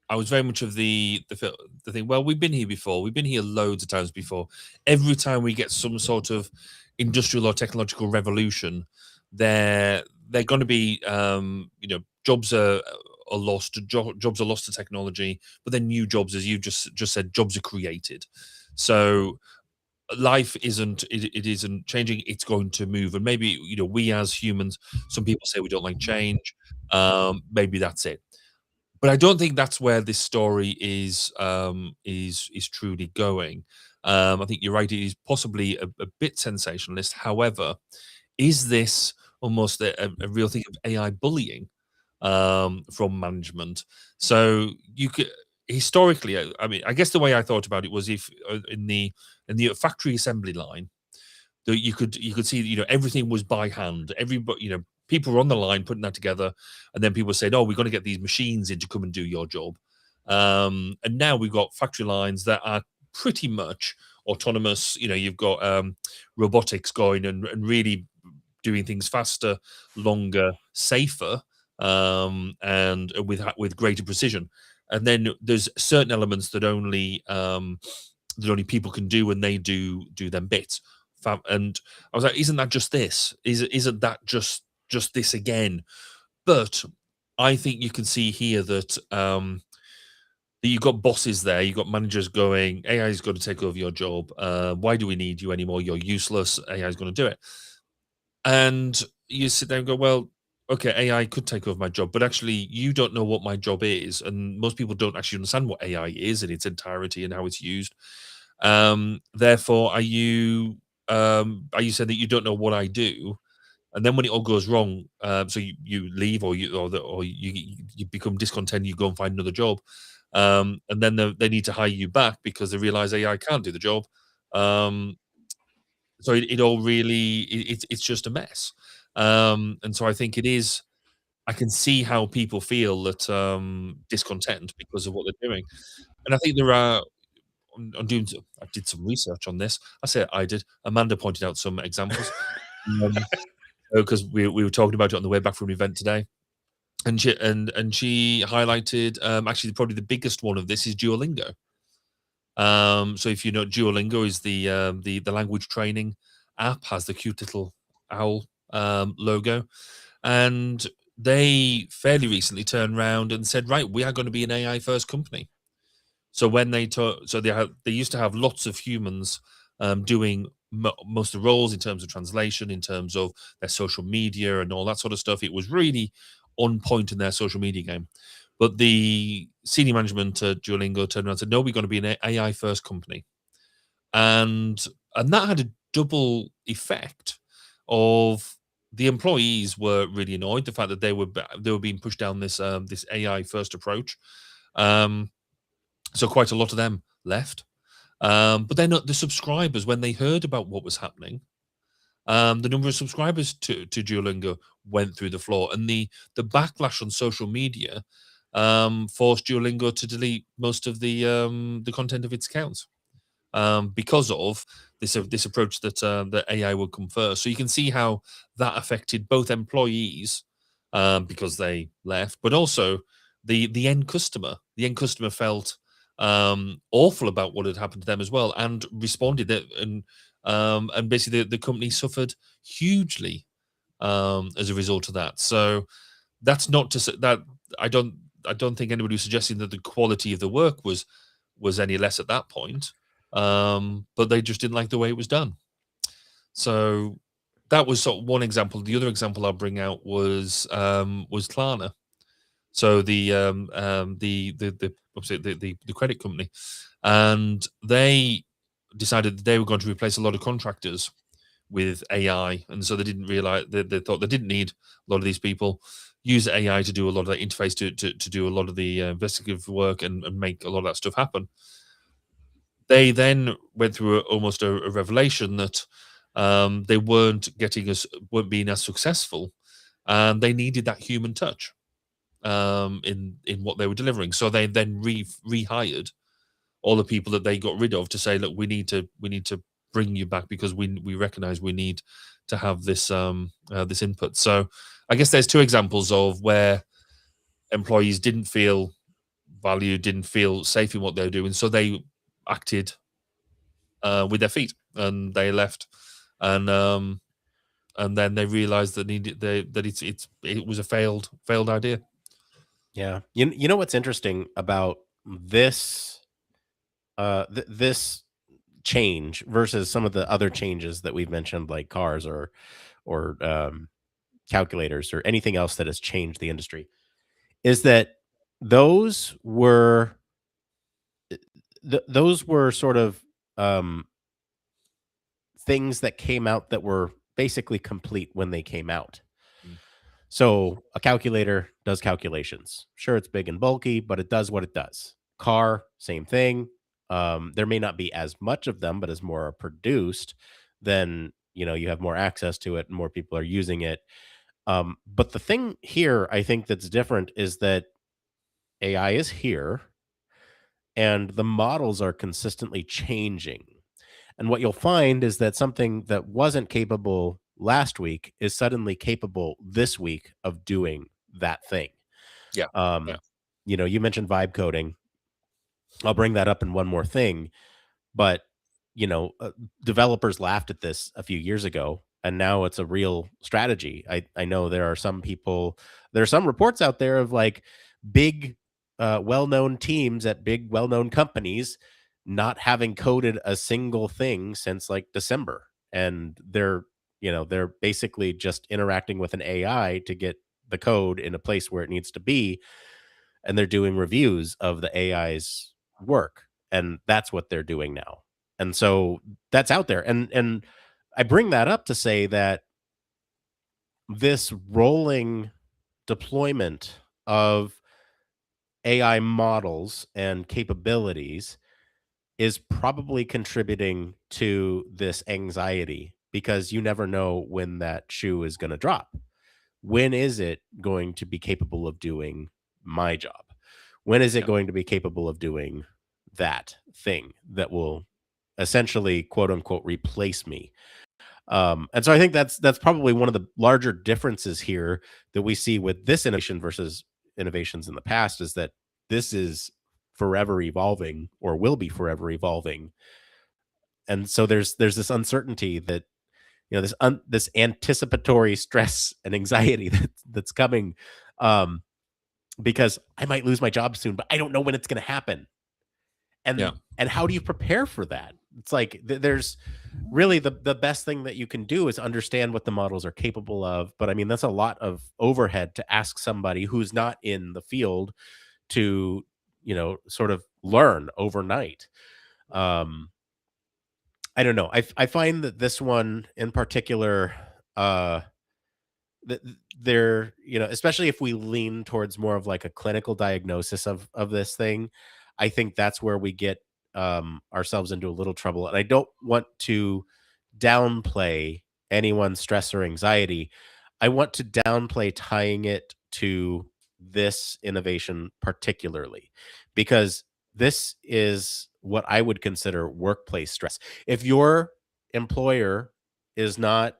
I was very much of the thing. Well, we've been here before. We've been here loads of times before. Every time we get some sort of industrial or technological revolution, they're going to be jobs are lost. Jobs are lost to technology, but then new jobs, as you just said, jobs are created. So life it isn't changing, it's going to move. And maybe we as humans, some people say we don't like change. Maybe that's it, but I don't think that's where this story is truly going. I think you're right, it is possibly a bit sensationalist. However, is this almost a real thing of AI bullying from management? So you could historically, I mean, I guess the way I thought about it was if in the factory assembly line, that you could see everything was by hand. Everybody, people were on the line putting that together, and then people said, "Oh, we're going to get these machines in to come and do your job." And now we've got factory lines that are pretty much autonomous. You've got robotics going and really doing things faster, longer, safer, and with greater precision. And then there's certain elements that only people can do, and they do them bits. And I was like, isn't that just this? Isn't that just this again? But I think you can see here that that you've got bosses there, you've got managers going, AI is going to take over your job. Why do we need you anymore? You're useless. AI is going to do it. And you sit there and go, well, okay, AI could take over my job, but actually you don't know what my job is. And most people don't actually understand what AI is in its entirety and how it's used. Therefore, are you saying that you don't know what I do? And then when it all goes wrong, so you leave, or you become discontent, you go and find another job, and then they need to hire you back because they realize AI can't do the job. So it all really it's just a mess. And so I think it is. I can see how people feel that discontent because of what they're doing, and I think there are. I did some research on this. I say I did. Amanda pointed out some examples because we were talking about it on the way back from an event today, and she highlighted actually probably the biggest one of this is Duolingo. So if you know, Duolingo is the language training app, has the cute little owl logo, and they fairly recently turned around and said, right, we are going to be an AI first company. So when they used to have lots of humans doing most of the roles in terms of translation, in terms of their social media and all that sort of stuff. It was really on point in their social media game. But the senior management at Duolingo turned around and said, no, we're going to be an AI first company. And that had a double effect of the employees were really annoyed, the fact that they were being pushed down this this AI first approach. So quite a lot of them left. But then the subscribers, when they heard about what was happening, the number of subscribers to Duolingo went through the floor, and the backlash on social media forced Duolingo to delete most of the content of its accounts because of this approach that that AI would come first. So you can see how that affected both employees because they left, but also the end customer. The end customer felt awful about what had happened to them as well, and responded it, and basically the company suffered hugely as a result of that. So that's not to say that I don't think anybody was suggesting that the quality of the work was any less at that point, but they just didn't like the way it was done. So that was sort of one example. The other example I'll bring out was Klarna. So obviously the credit company, and they decided that they were going to replace a lot of contractors with AI, and so they didn't realize they thought they didn't need a lot of these people. Use AI to do a lot of that interface to do a lot of the investigative work and make a lot of that stuff happen. They then went through almost a revelation that they weren't being as successful, and they needed that human touch in what they were delivering. So they then rehired all the people that they got rid of to say, look, we need to bring you back because we recognize we need to have this this input. So I guess there's two examples of where employees didn't feel valued, didn't feel safe in what they were doing, so they acted with their feet and they left, and then they realized that it was a failed idea. Yeah. You know what's interesting about this this change versus some of the other changes that we've mentioned, like cars or calculators or anything else that has changed the industry, is that those were those were sort of things that came out that were basically complete when they came out. Mm. So a calculator does calculations. Sure, it's big and bulky, but it does what it does. Car, same thing. There may not be as much of them, but as more are produced, then you have more access to it and more people are using it. But the thing here, I think that's different is that AI is here and the models are consistently changing. And what you'll find is that something that wasn't capable last week is suddenly capable this week of doing that thing. Yeah. Yeah. You mentioned vibe coding. I'll bring that up in one more thing, but developers laughed at this a few years ago, and now it's a real strategy. I know there are some reports out there of like big, well-known teams at big, well-known companies not having coded a single thing since like December, and they're basically just interacting with an AI to get the code in a place where it needs to be, and they're doing reviews of the AI's work, and that's what they're doing now. And so that's out there. And I bring that up to say that this rolling deployment of AI models and capabilities is probably contributing to this anxiety, because you never know when that shoe is going to drop. When is it going to be capable of doing my job? When is it going to be capable of doing that thing that will essentially, quote unquote, replace me? And so I think that's probably one of the larger differences here that we see with this innovation versus innovations in the past, is that this is forever evolving, or will be forever evolving. And so there's this uncertainty that this anticipatory stress and anxiety that's coming, because I might lose my job soon, but I don't know when it's going to happen. And how do you prepare for that? It's like there's really the best thing that you can do is understand what the models are capable of. But I mean, that's a lot of overhead to ask somebody who's not in the field to, sort of learn overnight. I don't know. I find that this one in particular, they're, especially if we lean towards more of like a clinical diagnosis of this thing, I think that's where we get ourselves into a little trouble. And I don't want to downplay anyone's stress or anxiety. I want to downplay tying it to this innovation particularly, because this is what I would consider workplace stress. If your employer is not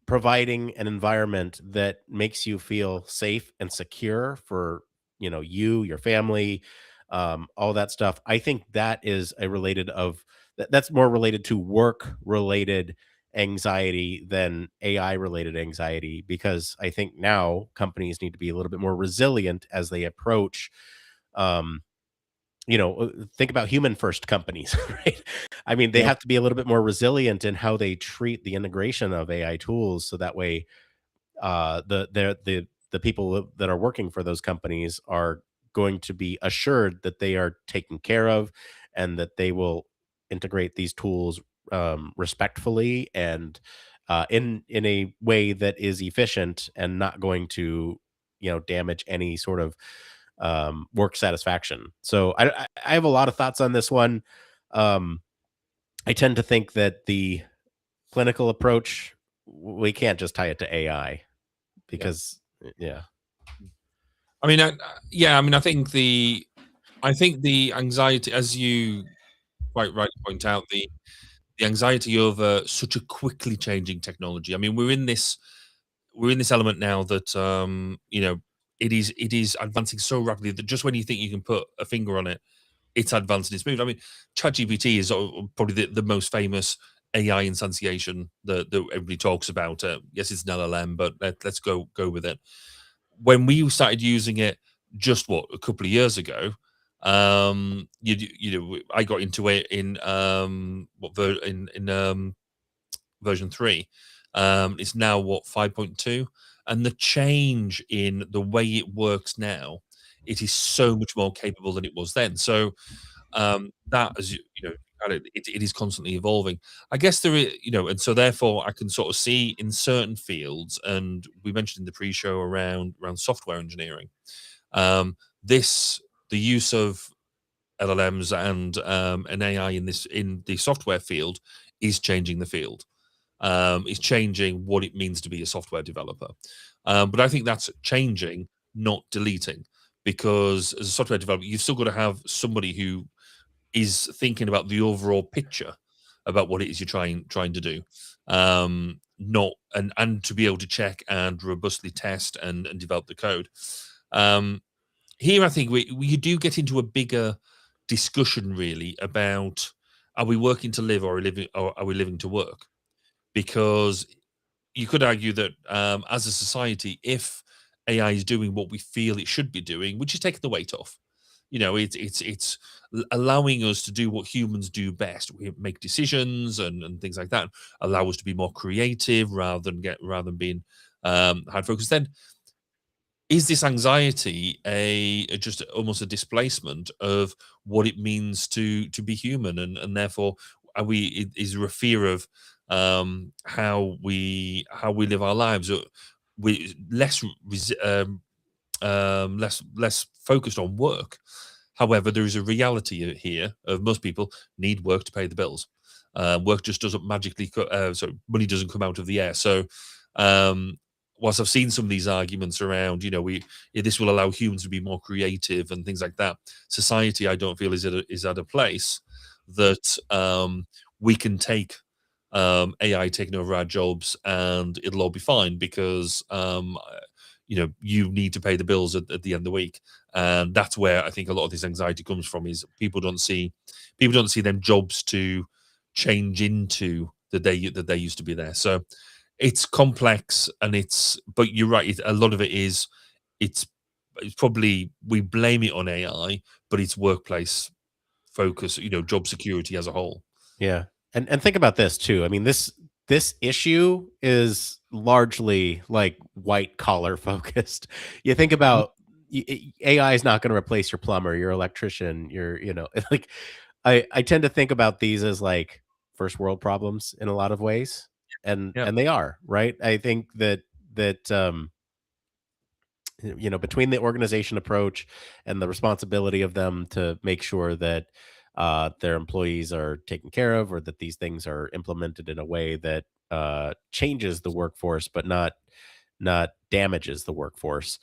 providing an environment that makes you feel safe and secure for, you, your family, all that stuff, I think that is a related of that's more related to work related anxiety than AI related anxiety, because I think now companies need to be a little bit more resilient as they approach, um think about human first companies, right? I mean, they Yeah. have to be a little bit more resilient in how they treat the integration of AI tools, so that way the people that are working for those companies are going to be assured that they are taken care of, and that they will integrate these tools respectfully, and in a way that is efficient and not going to damage any sort of work satisfaction. So I have a lot of thoughts on this one. Um, I tend to think that the clinical approach, we can't just tie it to AI, Yeah. because yeah. I mean, yeah. I mean, I think the anxiety, as you quite rightly point out, the anxiety over such a quickly changing technology. I mean, we're in this element now that it is advancing so rapidly that just when you think you can put a finger on it, it's advanced and it's moved. I mean, ChatGPT is probably the most famous AI instantiation that everybody talks about. Yes, it's an LLM, but let's go with it. When we started using it, just a couple of years ago, I got into it in version 3. It's now 5.2, and the change in the way it works now, it is so much more capable than it was then. So that, as it is constantly evolving. I guess there is, and so therefore I can sort of see in certain fields, and we mentioned in the pre-show around software engineering, this the use of LLMs and an AI in the software field is changing the field. Is changing what it means to be a software developer. But I think that's changing, not deleting, because as a software developer, you've still got to have somebody who is thinking about the overall picture about what it is you're trying to do. Not and to be able to check and robustly test and develop the code. Um, Here, I think we do get into a bigger discussion really about, are we working to live, or are we living to work? Because you could argue that as a society, if AI is doing what we feel it should be doing, which is taking the weight off, it's allowing us to do what humans do best. We make decisions and things like that, allow us to be more creative rather than being hard focused. Then is this anxiety just almost a displacement of what it means to be human, and therefore is there a fear of how we live our lives, we less focused on work? However, there is a reality here of most people need work to pay the bills. Work just doesn't magically so money doesn't come out of the air. So um whilst I've seen some of these arguments around, this will allow humans to be more creative and things like that, society, I don't feel is at a place that we can take AI taking over our jobs and it'll all be fine, because you need to pay the bills at the end of the week, and that's where I think a lot of this anxiety comes from. Is people don't see them jobs to change into that they used to be there. So it's complex, and but you're right. A lot of it is, it's probably, we blame it on AI, but it's workplace focus, job security as a whole. Yeah. And think about this too. I mean, this issue is largely like white collar focused. You think Mhm. about AI is not going to replace your plumber, your electrician, like I tend to think about these as like first world problems in a lot of ways. And Yeah. they are, right? I think that between the organization approach and the responsibility of them to make sure that their employees are taken care of, or that these things are implemented in a way that changes the workforce but not damages the workforce.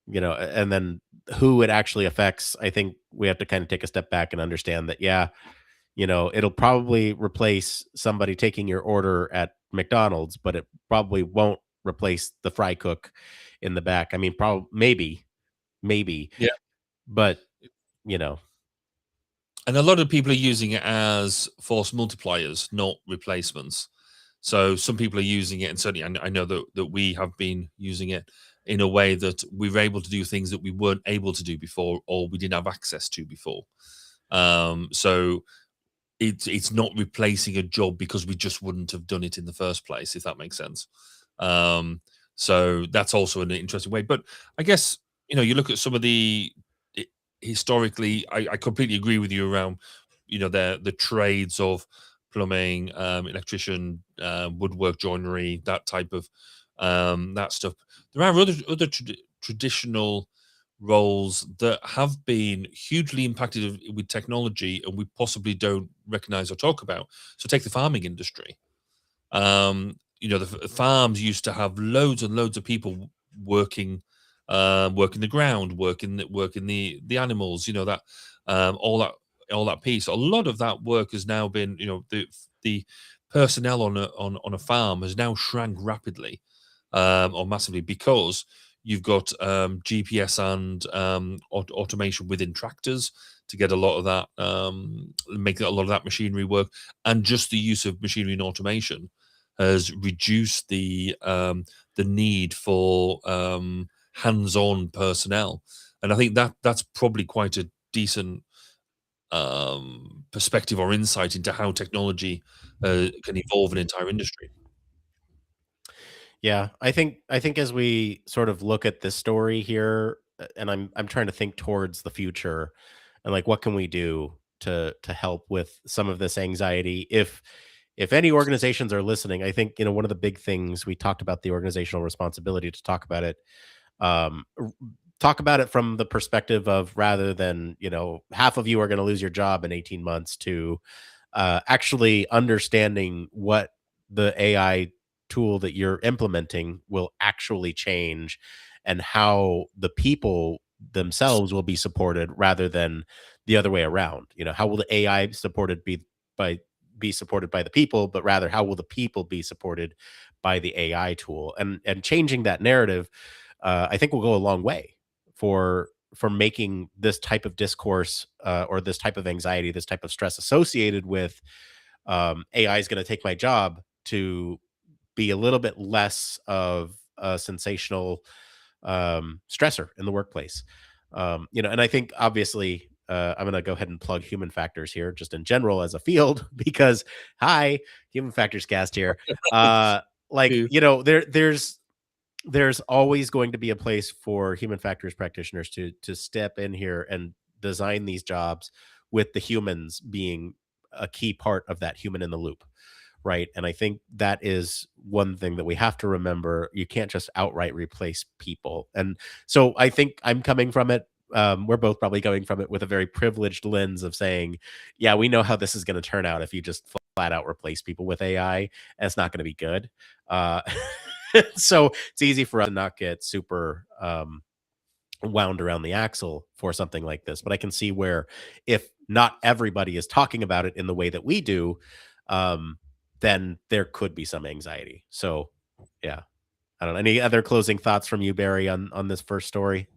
and then who it actually affects, I think we have to kind of take a step back and understand that, yeah, it'll probably replace somebody taking your order at McDonald's, but it probably won't replace the fry cook in the back. I mean, probably, maybe, Yeah. but you know, And a lot of people are using it as force multipliers, not replacements. So some people are using it, and certainly I know that we have been using it in a way that we were able to do things that we weren't able to do before, or we didn't have access to before. So it's not replacing a job because we just wouldn't have done it in the first place, if that makes sense. Um, so that's also an interesting way. But I guess you look at some of historically, I completely agree with you around the trades of plumbing, electrician, woodwork, joinery, that type of that stuff. There are other traditional roles that have been hugely impacted with technology and we possibly don't recognize or talk about. So take the farming industry. The farms used to have loads and loads of people working, working the ground, working the animals. That all that piece. A lot of that work has now been, the personnel on a farm has now shrank rapidly, or massively, because you've got GPS and automation within tractors to get a lot of that, make a lot of that machinery work, and just the use of machinery and automation has reduced the need for hands-on personnel, and I think that's probably quite a decent perspective or insight into how technology can evolve an entire industry. yeah, I think as we sort of look at this story here, and I'm trying to think towards the future, and like what can we do to help with some of this anxiety. If any organizations are listening, I think one of the big things we talked about, the organizational responsibility to talk about it, um, r- talk about it from the perspective of, rather than half of you are going to lose your job in 18 months, to actually understanding what the AI tool that you're implementing will actually change, and how the people themselves will be supported rather than the other way around. How will the AI supported by be supported by the people, but rather how will the people be supported by the AI tool? And changing that narrative, I think, will go a long way for making this type of discourse, or this type of anxiety, this type of stress associated with AI is going to take my job, to be a little bit less of a sensational stressor in the workplace. And I think, obviously, I'm going to go ahead and plug human factors here, just in general as a field, because hi, human factors cast here. Uh, like True. there's always going to be a place for human factors practitioners to step in here and design these jobs, with the humans being a key part of that, human in the loop, right? And I think that is one thing that we have to remember. You can't just outright replace people. And so I think I'm coming from it, we're both probably coming from it with a very privileged lens of saying, yeah, we know how this is going to turn out if you just flat out replace people with AI, and it's not going to be good. uh so it's easy for us to not get super wound around the axle for something like this. But I can see where, if not everybody is talking about it in the way that we do, um, then there could be some anxiety. So, yeah, I don't know. Any other closing thoughts from you, Barry, on this first story?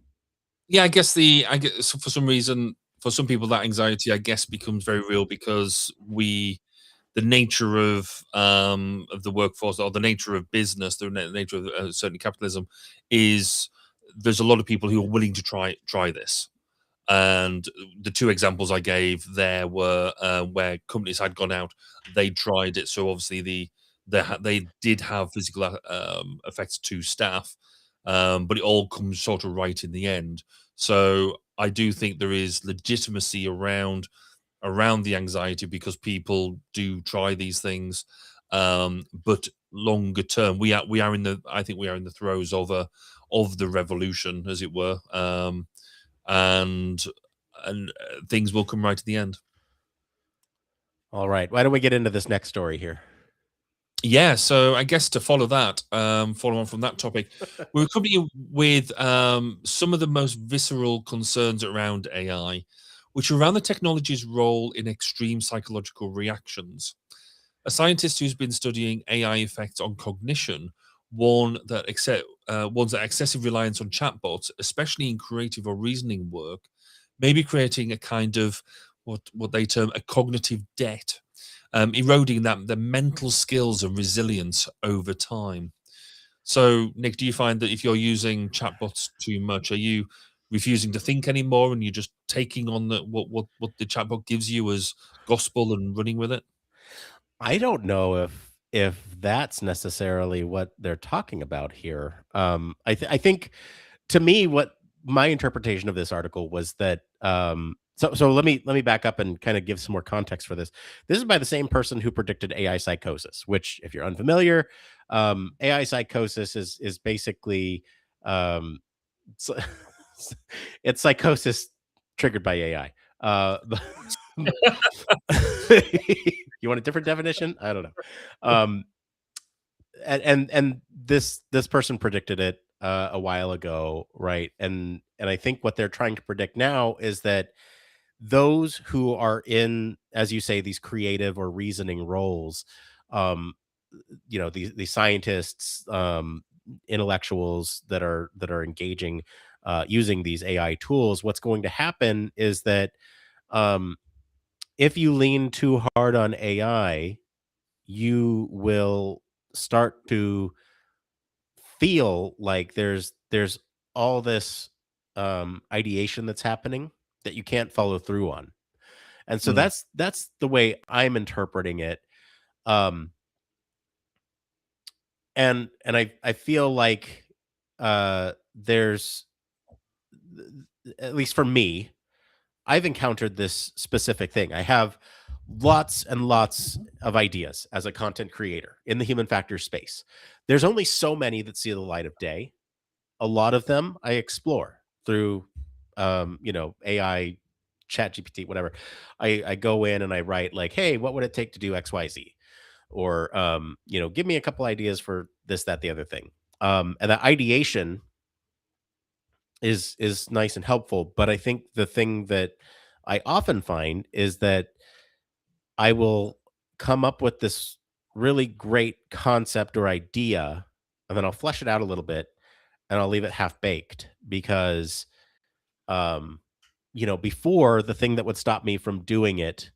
Yeah, I guess for some reason, for some people, that anxiety, I guess, becomes very real because the nature of the workforce, or the nature of business, the nature of certainly capitalism, is there's a lot of people who are willing to try this. And the two examples I gave there were where companies had gone out, they tried it. So obviously they did have physical effects to staff, but it all comes sort of right in the end. So I do think there is legitimacy around the anxiety because people do try these things. But longer term, we are in the I think we are in the throes of the revolution, as it were. And things will come right at the end. All right. Why don't we get into this next story here? Yeah, so I guess to follow on from that topic, we're coming with some of the most visceral concerns around AI, which are around the technology's role in extreme psychological reactions. A scientist who's been studying AI effects on cognition warns that excessive reliance on chatbots, especially in creative or reasoning work, may be creating a kind of what they term a cognitive debt, eroding the mental skills and resilience over time. So, Nick, do you find that if you're using chatbots too much, are you refusing to think anymore, and you're just taking on what the chatbot gives you as gospel and running with it? I don't know if that's necessarily what they're talking about here. I think to me, what my interpretation of this article was that so let me back up and kind of give some more context for this. This is by the same person who predicted AI psychosis, which, if you're unfamiliar, AI psychosis is basically um, it's, it's psychosis triggered by AI. You want a different definition? I don't know. Um, and this person predicted it a while ago, right? And I think what they're trying to predict now is that those who are in, as you say, these creative or reasoning roles, um, these scientists, intellectuals that are engaging using these AI tools, what's going to happen is that um, if you lean too hard on AI, you will start to feel like there's all this ideation that's happening that you can't follow through on. And so Mm, that's the way I'm interpreting it. Um and I feel like there's, at least for me, I've encountered this specific thing. I have lots and lots of ideas as a content creator in the human factor space. There's only so many that see the light of day. A lot of them I explore through AI, chat GPT, whatever. I go in and I write like, hey, what would it take to do XYZ? Or give me a couple ideas for this, that, the other thing. And that ideation is nice and helpful. But I think the thing that I often find is that I will come up with this really great concept or idea, and then I'll flesh it out a little bit, and I'll leave it half baked because, um, before, the thing that would stop me from doing it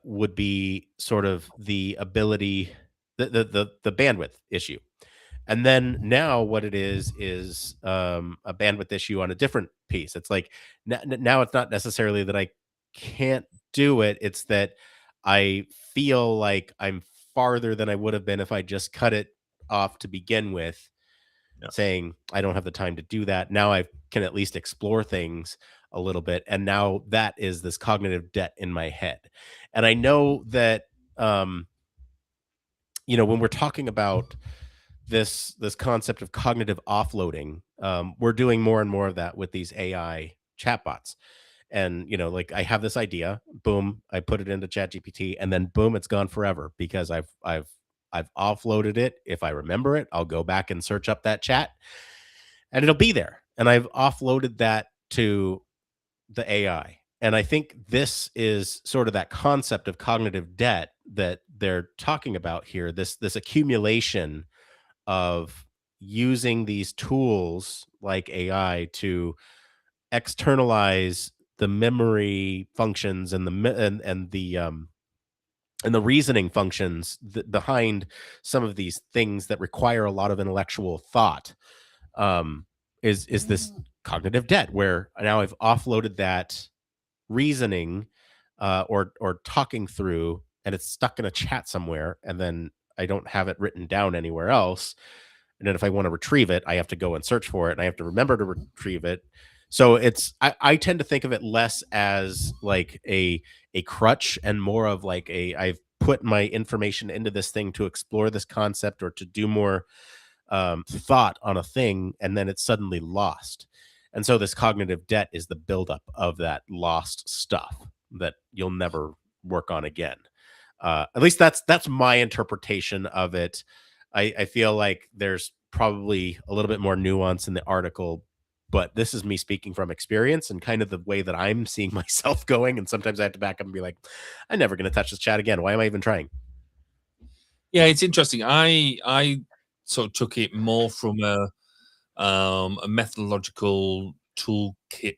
would be sort of the ability, the bandwidth issue. And then now what it is a bandwidth issue on a different piece. It's like now it's not necessarily that I can't do it. It's that I feel like I'm farther than I would have been if I just cut it off to begin with, Yeah. saying I don't have the time to do that. Now I can at least explore things a little bit. And now that is this cognitive debt in my head. And I know that um, when we're talking about this concept of cognitive offloading, we're doing more and more of that with these AI chatbots. And like, I have this idea, boom, I put it into chat GPT, and then boom, it's gone forever because I've offloaded it. If I remember it, I'll go back and search up that chat and it'll be there, and I've offloaded that to the AI. And I think this is sort of that concept of cognitive debt that they're talking about here, this accumulation of using these tools like AI to externalize the memory functions and the reasoning functions behind some of these things that require a lot of intellectual thought. Is this cognitive debt where now I've offloaded that reasoning or talking through, and it's stuck in a chat somewhere, and then I don't have it written down anywhere else. And then if I want to retrieve it, I have to go and search for it, and I have to remember to retrieve it. So I tend to think of it less as like a crutch and more of like I've put my information into this thing to explore this concept or to do more thought on a thing, and then it's suddenly lost. And so this cognitive debt is the buildup of that lost stuff that you'll never work on again. At least that's my interpretation of it. I feel like there's probably a little bit more nuance in the article, but this is me speaking from experience and kind of the way that I'm seeing myself going. And sometimes I have to back up and be like, I'm never going to touch this chat again. Why am I even trying? Yeah, it's interesting. I sort of took it more from a methodological toolkit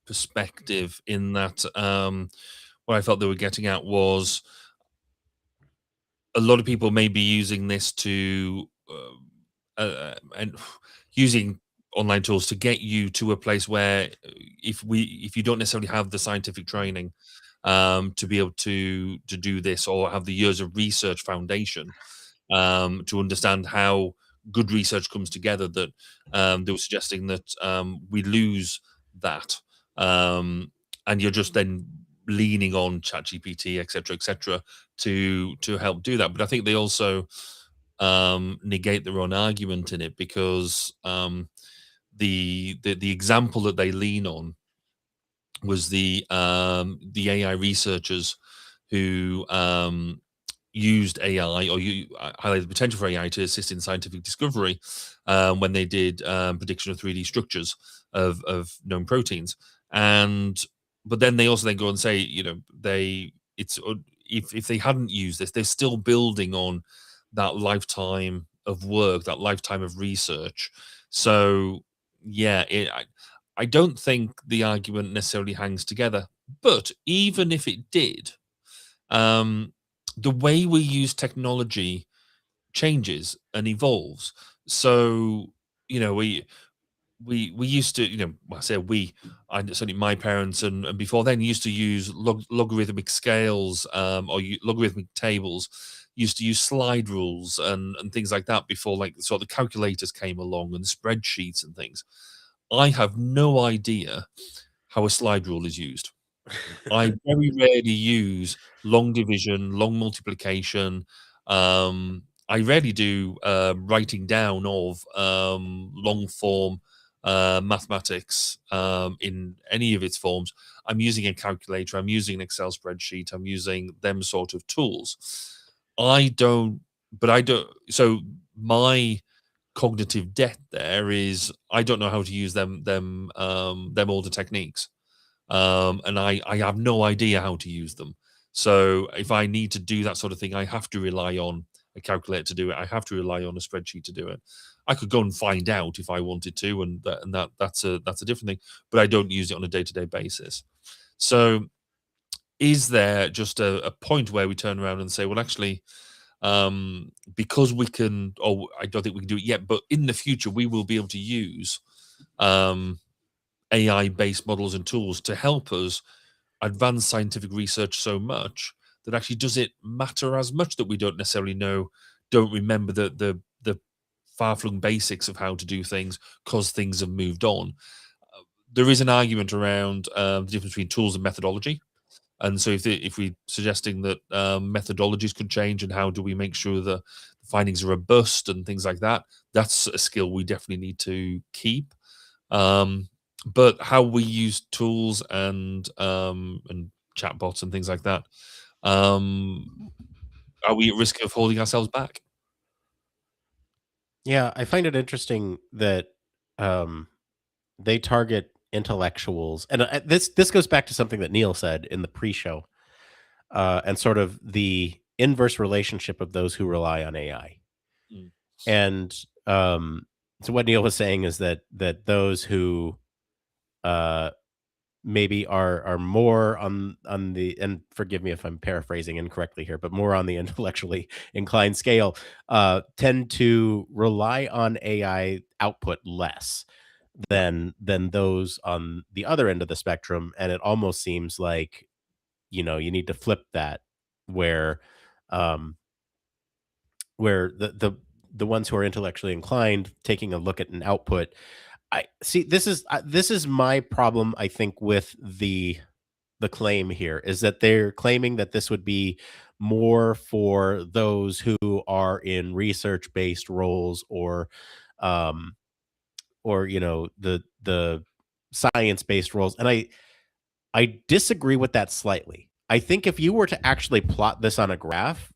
perspective, in that what I felt they were getting at was a lot of people may be using this to and using online tools to get you to a place where if you don't necessarily have the scientific training to be able to do this, or have the years of research foundation to understand how good research comes together, that they were suggesting that we lose that, and you're just then leaning on ChatGPT, etc., to help do that. But I think they also negate their own argument in it, because the example that they lean on was the AI researchers who used AI, or you highlighted the potential for AI to assist in scientific discovery when they did prediction of 3D structures of known proteins. And but then they also then go and say, if they hadn't used this, they're still building on that lifetime of work, that lifetime of research. So yeah, I don't think the argument necessarily hangs together. But even if it did, the way we use technology changes and evolves. So, we used to, well, I say we, I certainly my parents and before then used to use logarithmic scales, or logarithmic tables. Used to use slide rules and things like that before, like sort of the calculators came along and spreadsheets and things. I have no idea how a slide rule is used. I very rarely use long division, long multiplication. I rarely do writing down of long form mathematics in any of its forms. I'm using a calculator, I'm using an Excel spreadsheet, I'm using them sort of tools. I don't, but I don't. So my cognitive debt there is I don't know how to use them older techniques, and I have no idea how to use them. So if I need to do that sort of thing, I have to rely on a calculator to do it. I have to rely on a spreadsheet to do it. I could go and find out if I wanted to, and that's a different thing. But I don't use it on a day-to-day basis. So is there just a point where we turn around and say, well, actually, because we can, or I don't think we can do it yet, but in the future we will be able to use AI-based models and tools to help us advance scientific research so much that actually does it matter as much that we don't necessarily know, don't remember the far-flung basics of how to do things because things have moved on. There is an argument around the difference between tools and methodology. And so if we're suggesting that methodologies could change, and how do we make sure the findings are robust and things like that, that's a skill we definitely need to keep. But how we use tools and chatbots and things like that, are we at risk of holding ourselves back? Yeah, I find it interesting that they target intellectuals, and this goes back to something that Neil said in the pre-show, and sort of the inverse relationship of those who rely on AI. Mm. And so what Neil was saying is that those who maybe are more on the, and forgive me if I'm paraphrasing incorrectly here, but more on the intellectually inclined scale, tend to rely on AI output less than those on the other end of the spectrum. And it almost seems like, you need to flip that, where um where the ones who are intellectually inclined, taking a look at an output. I see, this is my problem, I think, with the claim here, is that they're claiming that this would be more for those who are in research based roles, um or the science based roles. And I disagree with that slightly. I think if you were to actually plot this on a graph,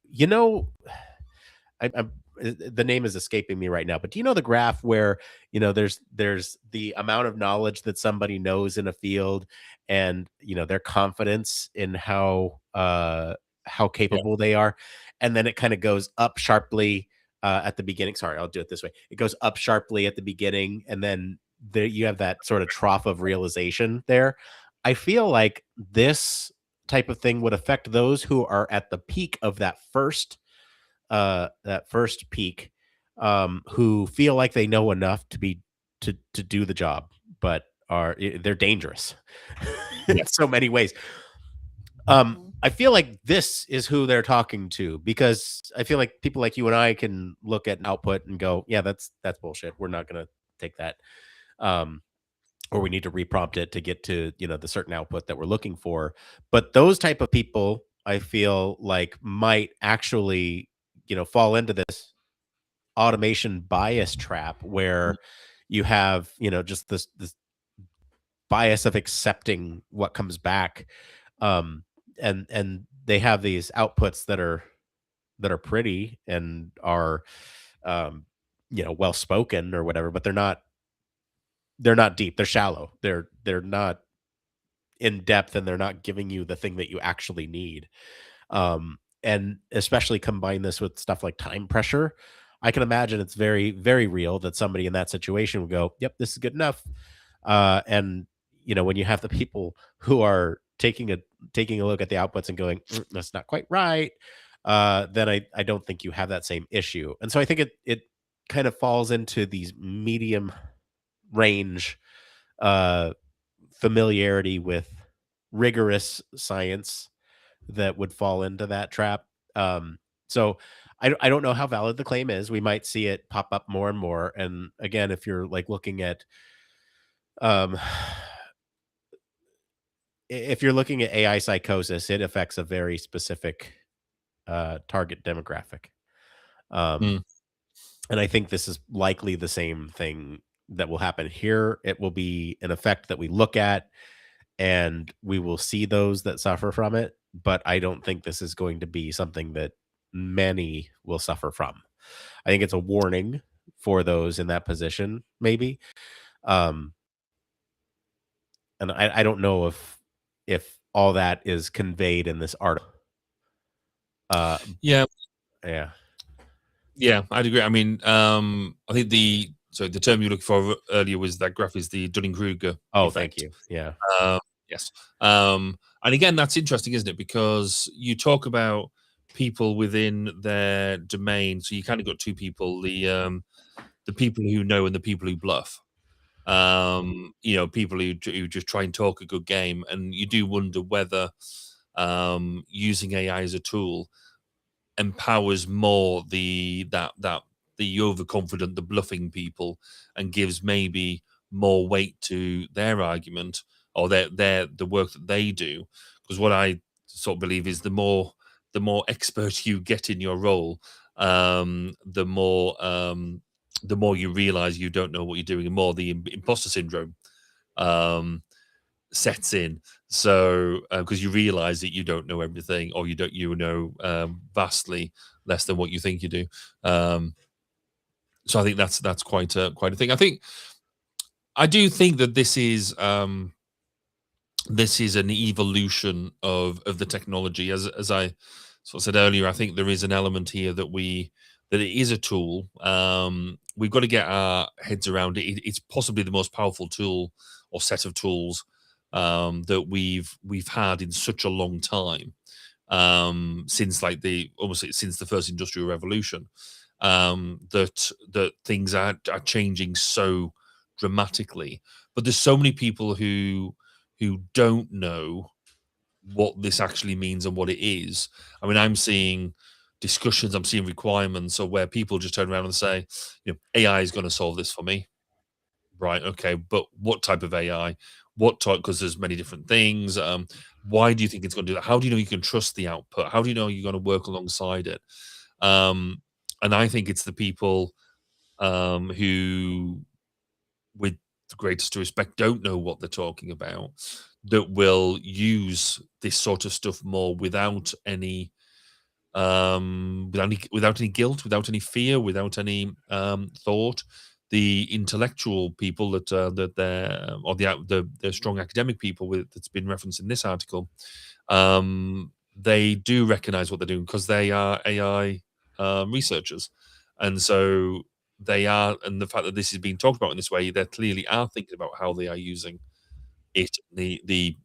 the name is escaping me right now, but do you know the graph where there's the amount of knowledge that somebody knows in a field, and their confidence in how Yeah. capable they are, and then it kind of goes up sharply at the beginning. Sorry, I'll do it this way. It goes up sharply at the beginning, and then there you have that sort of trough of realization there. I feel like this type of thing would affect those who are at the peak of that first peak, who feel like they know enough to do the job, but they're dangerous in Yeah. so many ways. I feel like this is who they're talking to, because I feel like people like you and I can look at an output and go, yeah, that's bullshit. We're not going to take that. Um, or we need to reprompt it to get to the certain output that we're looking for. But those type of people, I feel like, might actually fall into this automation bias trap, Mm. where you have just this bias of accepting what comes back, um and they have these outputs that are pretty and are um well spoken or whatever, but they're not deep, they're shallow, they're not in depth, and they're not giving you the thing that you actually need. And especially combine this with stuff like time pressure, I can imagine it's very, very real that somebody in that situation would go, "Yep, this is good enough." And when you have the people who are taking a look at the outputs and going, "That's not quite right," then I don't think you have that same issue. And so I think it kind of falls into these medium range uh, familiarity with rigorous science that would fall into that trap. So I don't know how valid the claim is. We might see it pop up more and more. And again, if you're like looking at um if you're looking at AI psychosis, it affects a very specific target demographic. Um Mm. and I think this is likely the same thing that will happen here. It will be an effect that we look at, and we will see those that suffer from it, but I don't think this is going to be something that many will suffer from. I think it's a warning for those in that position, maybe. Um, and I don't know if all that is conveyed in this article. Uh, Yeah. yeah. Yeah, I'd agree. I mean, I think the term you were looking for earlier was that graph is the Dunning-Kruger Oh, thank effect. you. Yeah. Um, yes. And again, that's interesting, isn't it? Because you talk about people within their domain. So you kind of got two people: the people who know and the people who bluff. People who just try and talk a good game, and you do wonder whether using AI as a tool empowers more the overconfident, the bluffing people, and gives maybe more weight to their argument or the work that they do. Because what I sort of believe is the more expert you get in your role, the more you realize you don't know what you're doing, and more the imposter syndrome um, sets in. So because you realize that you don't know everything, or you know vastly less than what you think you do. So I think that's quite a thing. I do think that this is an evolution of the technology. As I sort of said earlier, I think there is an element here that it is a tool. We've got to get our heads around it. It's possibly the most powerful tool or set of tools that we've had in such a long time, since since the first industrial revolution. That things are changing so dramatically, but there's so many people who don't know what this actually means and what it is. I mean, I'm seeing discussions, I'm seeing requirements, or where people just turn around and say, AI is going to solve this for me. Right. Okay. But what type of AI? What type? Because there's many different things. Why do you think it's going to do that? How do you know you can trust the output? How do you know you're going to work alongside it? Um, and I think it's the people who, with the greatest respect, don't know what they're talking about, that will use this sort of stuff more without any without any guilt, without any fear, without any thought. The intellectual people that they're or the strong academic people that's been referenced in this article, they do recognize what they're doing because they are AI researchers, and so they are. And the fact that this is being talked about in this way, they clearly are thinking about how they are using it, the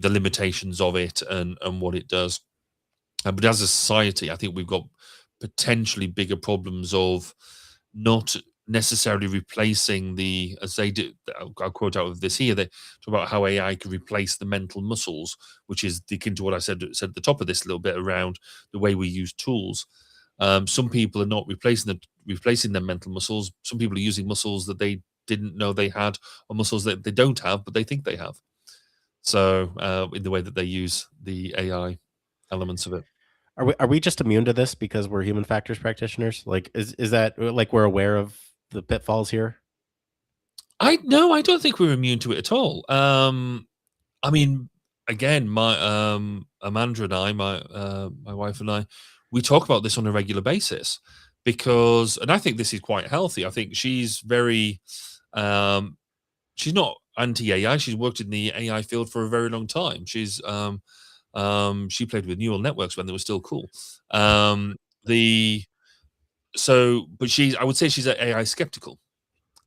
limitations of it, and what it does. But as a society, I think we've got potentially bigger problems of not necessarily replacing the, as they do, I'll quote out of this here, they talk about how AI could replace the mental muscles, which is akin to what I said at the top of this little bit around the way we use tools. Some people are not replacing their mental muscles. Some people are using muscles that they didn't know they had, or muscles that they don't have, but they think they have. So in the way that they use the AI elements of it. Are we just immune to this because we're human factors practitioners? Like, is that like we're aware of the pitfalls here? No, I don't think we're immune to it at all. I mean, again, my Amanda and I, my wife and I, we talk about this on a regular basis because, and I think this is quite healthy. I think she's very, she's not anti-AI. She's worked in the AI field for a very long time. She's she played with neural networks when they were still cool. But I would say she's AI skeptical.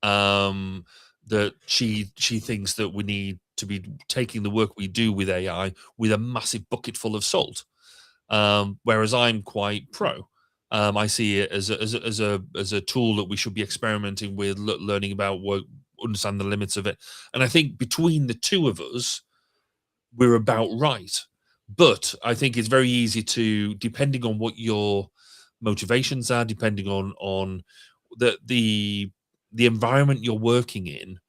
That she thinks that we need to be taking the work we do with AI with a massive bucket full of salt. Whereas I'm quite pro. I see it as a tool that we should be experimenting with, learning about, understand the limits of it. And I think between the two of us, we're about right. But I think it's very easy to, depending on what your motivations are, depending on the environment you're working in,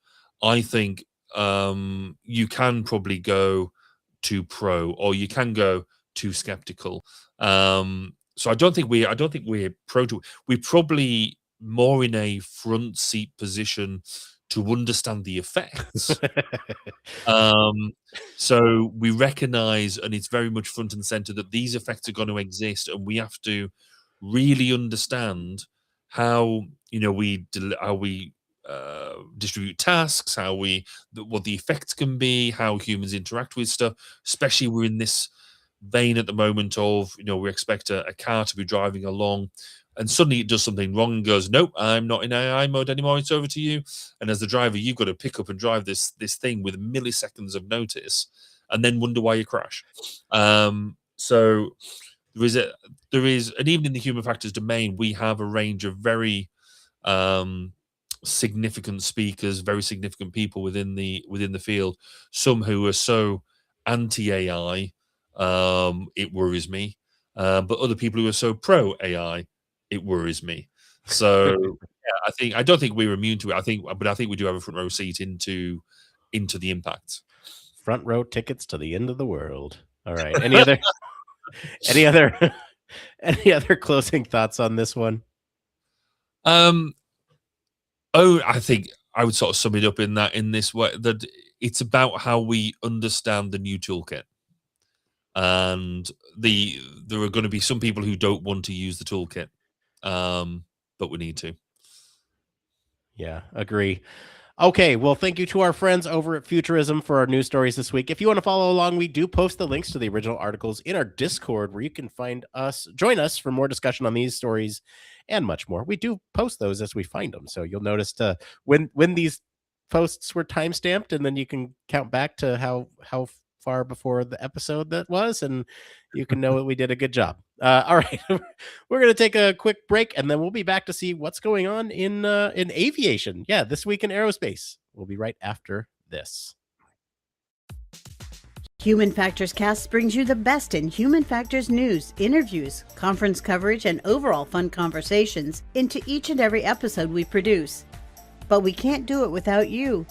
I think you can probably go too pro, or you can go too skeptical. So I don't think we're pro to. We're probably more in a front seat position to understand the effects. So we recognize, and it's very much front and center, that these effects are going to exist, and we have to really understand how we distribute tasks, what the effects can be, how humans interact with stuff. Especially we're in this vein at the moment of we expect a car to be driving along, and suddenly it does something wrong and goes, nope, I'm not in AI mode anymore, it's over to you. And as the driver, you've got to pick up and drive this thing with milliseconds of notice, and then wonder why you crash. So there is, and even in the human factors domain, we have a range of very significant speakers, very significant people within the field. Some who are so anti-AI, it worries me. But other people who are so pro-AI, it worries me. So yeah, I don't think we're immune to it. But I think we do have a front row seat into the impacts. Front row tickets to the end of the world. All right. Any other closing thoughts on this one? I think I would sort of sum it up in this way, that it's about how we understand the new toolkit. And there are going to be some people who don't want to use the toolkit, but we need to. Yeah, agree. Okay, well, thank you to our friends over at Futurism for our news stories this week. If you want to follow along, we do post the links to the original articles in our Discord, where you can join us for more discussion on these stories and much more. We do post those as we find them, so you'll notice when these posts were timestamped, and then you can count back to how far before the episode that was, and you can know that we did a good job. All right, we're going to take a quick break, and then we'll be back to see what's going on in aviation. Yeah, this week in aerospace. We'll be right after this. Human Factors Cast brings you the best in human factors news, interviews, conference coverage, and overall fun conversations into each and every episode we produce. But we can't do it without you.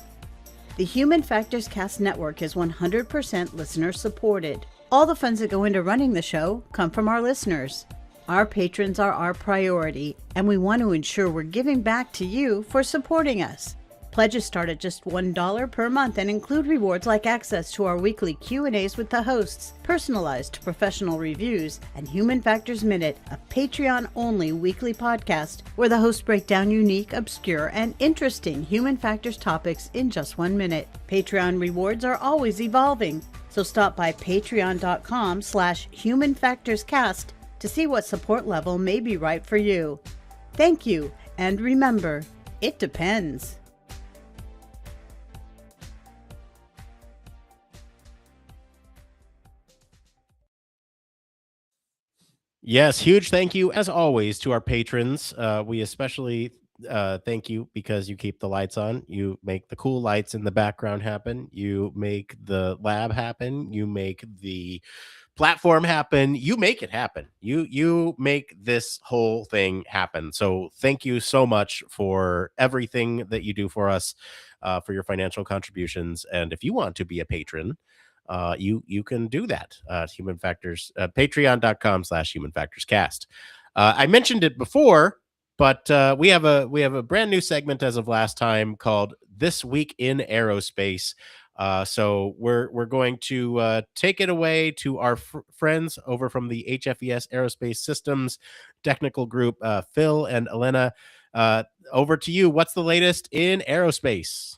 The Human Factors Cast Network is 100% listener supported. All the funds that go into running the show come from our listeners. Our patrons are our priority, and we want to ensure we're giving back to you for supporting us. Pledges start at just $1 per month and include rewards like access to our weekly Q&As with the hosts, personalized professional reviews, and Human Factors Minute, a Patreon-only weekly podcast where the hosts break down unique, obscure, and interesting human factors topics in just 1 minute. Patreon rewards are always evolving, so stop by patreon.com/humanfactorscast to see what support level may be right for you. Thank you, and remember, it depends. Yes, huge thank you as always to our patrons. We especially thank you because you keep the lights on. You make the cool lights in the background happen. You make the lab happen. You make the platform happen. You make it happen. You make this whole thing happen. So thank you so much for everything that you do for us, for your financial contributions. And if you want to be a patron, you can do that. Human Factors, patreon.com/Human Factors Cast. I mentioned it before, but we have a brand new segment as of last time called This Week in Aerospace. So we're going to take it away to our friends over from the HFES Aerospace Systems Technical Group, Phil and Elena. Over to you. What's the latest in aerospace?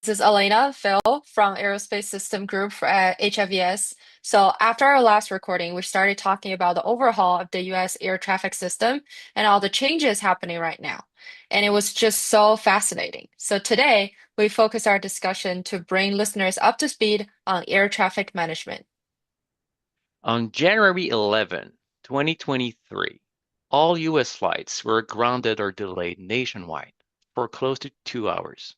This is Elena Phil from Aerospace System Group at HFES. So after our last recording, we started talking about the overhaul of the US air traffic system and all the changes happening right now. And it was just so fascinating. So today, we focus our discussion to bring listeners up to speed on air traffic management. On January 11, 2023, all US flights were grounded or delayed nationwide for close to 2 hours.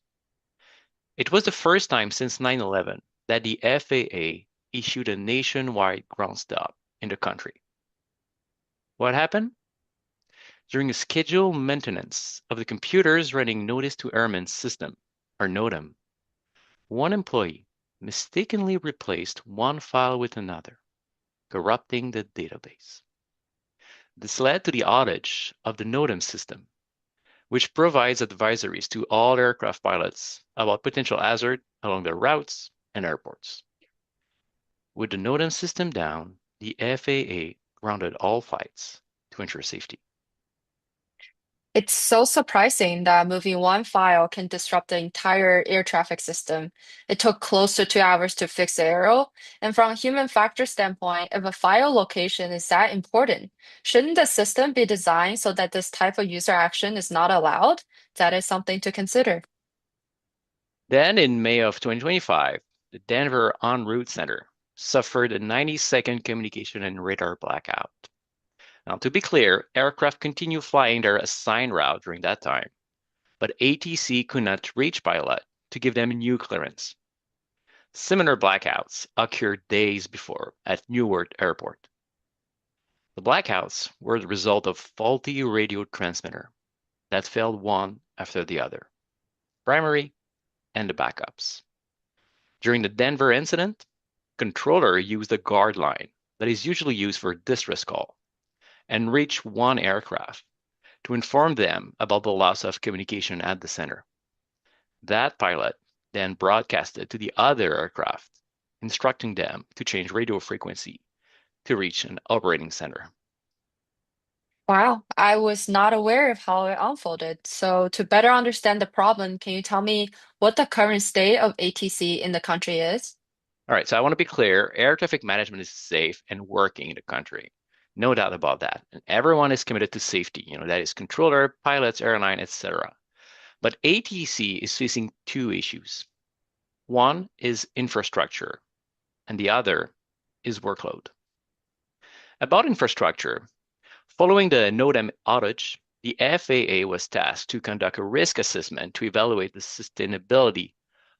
It was the first time since 9/11 that the FAA issued a nationwide ground stop in the country. What happened? During a scheduled maintenance of the computers running Notice to Airmen system, or NOTAM, one employee mistakenly replaced one file with another, corrupting the database. This led to the outage of the NOTAM system, which provides advisories to all aircraft pilots about potential hazard along their routes and airports. With the NOTAM system down, the FAA grounded all flights to ensure safety. It's so surprising that moving one file can disrupt the entire air traffic system. It took close to 2 hours to fix the error. And from a human factor standpoint, if a file location is that important, shouldn't the system be designed so that this type of user action is not allowed? That is something to consider. Then in May of 2025, the Denver En route center suffered a 90-second communication and radar blackout. Now, to be clear, aircraft continued flying their assigned route during that time, but ATC could not reach pilot to give them a new clearance. Similar blackouts occurred days before at Newark Airport. The blackouts were the result of faulty radio transmitter that failed one after the other, primary and the backups. During the Denver incident, controller used a guard line that is usually used for distress call and reached one aircraft to inform them about the loss of communication at the center. That pilot then broadcasted to the other aircraft, instructing them to change radio frequency to reach an operating center. Wow, I was not aware of how it unfolded. So, to better understand the problem, can you tell me what the current state of ATC in the country is? All right, so I want to be clear, air traffic management is safe and working in the country. No doubt about that. And everyone is committed to safety, that is controller, pilots, airline, etc. But ATC is facing two issues. One is infrastructure, and the other is workload. About infrastructure, following the NOTAM outage, the FAA was tasked to conduct a risk assessment to evaluate the sustainability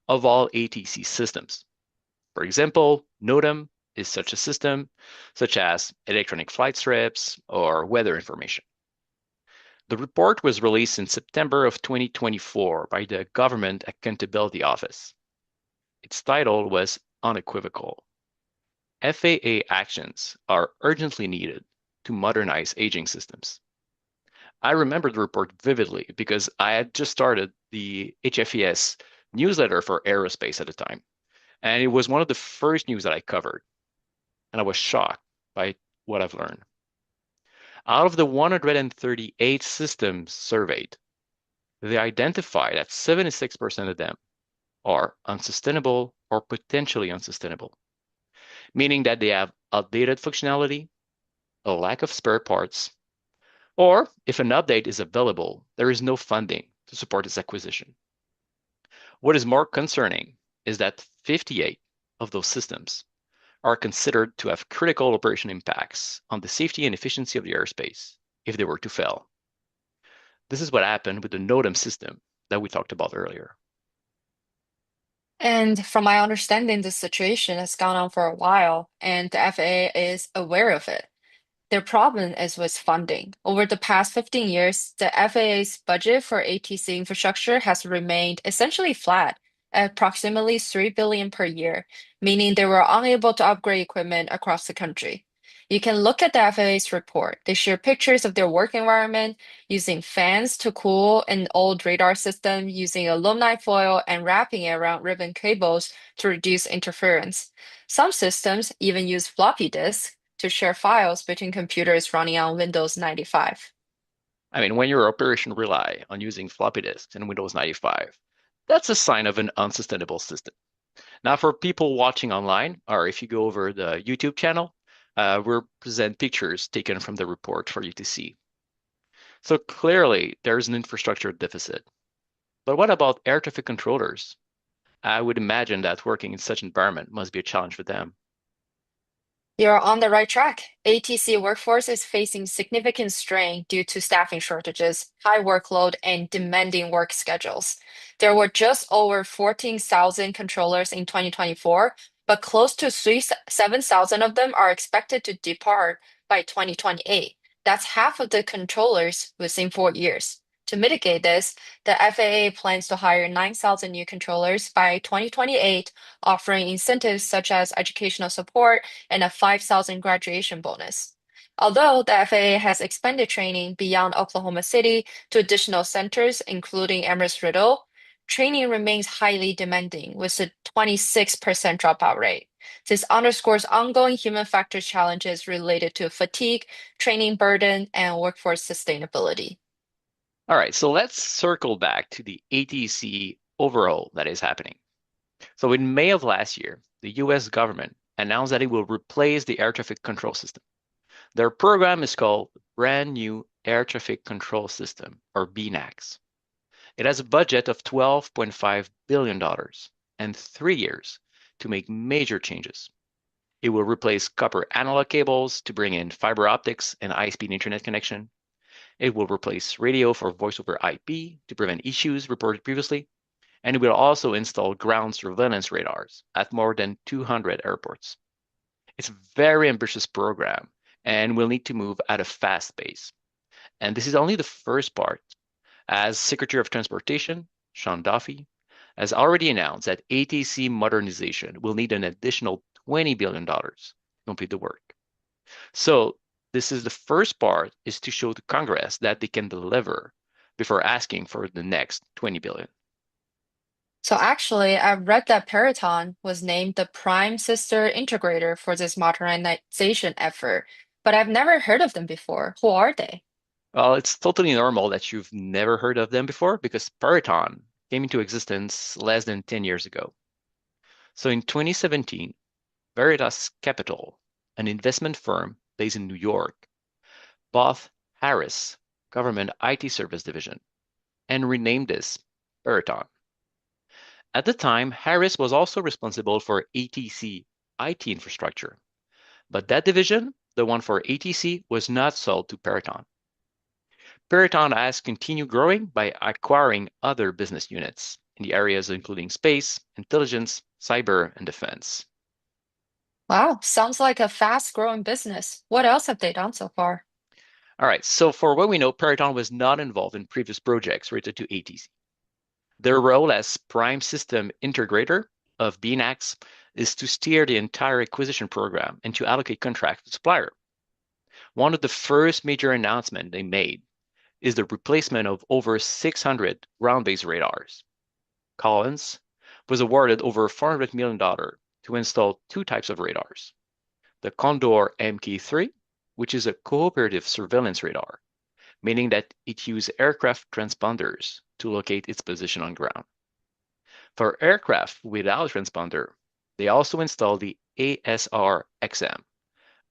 of all ATC systems. For example, NOTAM is such a system, such as electronic flight strips or weather information. The report was released in September of 2024 by the Government Accountability Office. Its title was unequivocal. FAA actions are urgently needed to modernize aging systems. I remember the report vividly because I had just started the HFES newsletter for aerospace at the time, and it was one of the first news that I covered, and I was shocked by what I've learned. Out of the 138 systems surveyed, they identified that 76% of them are unsustainable or potentially unsustainable, meaning that they have outdated functionality, a lack of spare parts, or if an update is available, there is no funding to support its acquisition. What is more concerning is that 58 of those systems are considered to have critical operation impacts on the safety and efficiency of the airspace if they were to fail. This is what happened with the NOTAM system that we talked about earlier. And from my understanding, the situation has gone on for a while, and the FAA is aware of it. Their problem is with funding. Over the past 15 years, the FAA's budget for ATC infrastructure has remained essentially flat at approximately $3 billion per year, meaning they were unable to upgrade equipment across the country. You can look at the FAA's report. They share pictures of their work environment using fans to cool an old radar system, using aluminum foil and wrapping it around ribbon cables to reduce interference. Some systems even use floppy disks to share files between computers running on Windows 95. I mean, when your operation rely on using floppy disks in Windows 95, that's a sign of an unsustainable system. Now, for people watching online, or if you go over the YouTube channel, we'll present pictures taken from the report for you to see. So clearly, there's an infrastructure deficit. But what about air traffic controllers? I would imagine that working in such environment must be a challenge for them. You're on the right track. ATC workforce is facing significant strain due to staffing shortages, high workload, and demanding work schedules. There were just over 14,000 controllers in 2024, but close to 7,000 of them are expected to depart by 2028. That's half of the controllers within 4 years. To mitigate this, the FAA plans to hire 9,000 new controllers by 2028, offering incentives such as educational support and a 5,000 graduation bonus. Although the FAA has expanded training beyond Oklahoma City to additional centers, including Emmons-Riddle, training remains highly demanding with a 26% dropout rate. This underscores ongoing human factors challenges related to fatigue, training burden, and workforce sustainability. All right, so let's circle back to the ATC overhaul that is happening. So in May of last year, the US government announced that it will replace the air traffic control system. Their program is called Brand New Air Traffic Control System, or BNACS. It has a budget of $12.5 billion and 3 years to make major changes. It will replace copper analog cables to bring in fiber optics and high-speed internet connection. It will replace radio for voice over IP to prevent issues reported previously. And it will also install ground surveillance radars at more than 200 airports. It's a very ambitious program and will need to move at a fast pace. And this is only the first part, as Secretary of Transportation, Sean Duffy, has already announced that ATC modernization will need an additional $20 billion to complete the work. So this is the first part, is to show to Congress that they can deliver before asking for the next $20 billion. So actually, I read that Peraton was named the prime sister integrator for this modernization effort, but I've never heard of them before. Who are they? Well, it's totally normal that you've never heard of them before because Peraton came into existence less than 10 years ago. So in 2017, Veritas Capital, an investment firm based in New York, bought Harris Government IT Service Division and renamed this Peraton. At the time, Harris was also responsible for ATC IT infrastructure, but that division, the one for ATC, was not sold to Peraton. Peraton has continued growing by acquiring other business units in the areas including space, intelligence, cyber, and defense. Wow, sounds like a fast-growing business. What else have they done so far? All right, so for what we know, Peraton was not involved in previous projects related to ATC. Their role as prime system integrator of BNACs is to steer the entire acquisition program and to allocate contracts to supplier. One of the first major announcements they made is the replacement of over 600 ground-based radars. Collins was awarded over $400 million to install two types of radars. The Condor MK3, which is a cooperative surveillance radar, meaning that it uses aircraft transponders to locate its position on ground. For aircraft without transponder, they also installed the ASR-XM,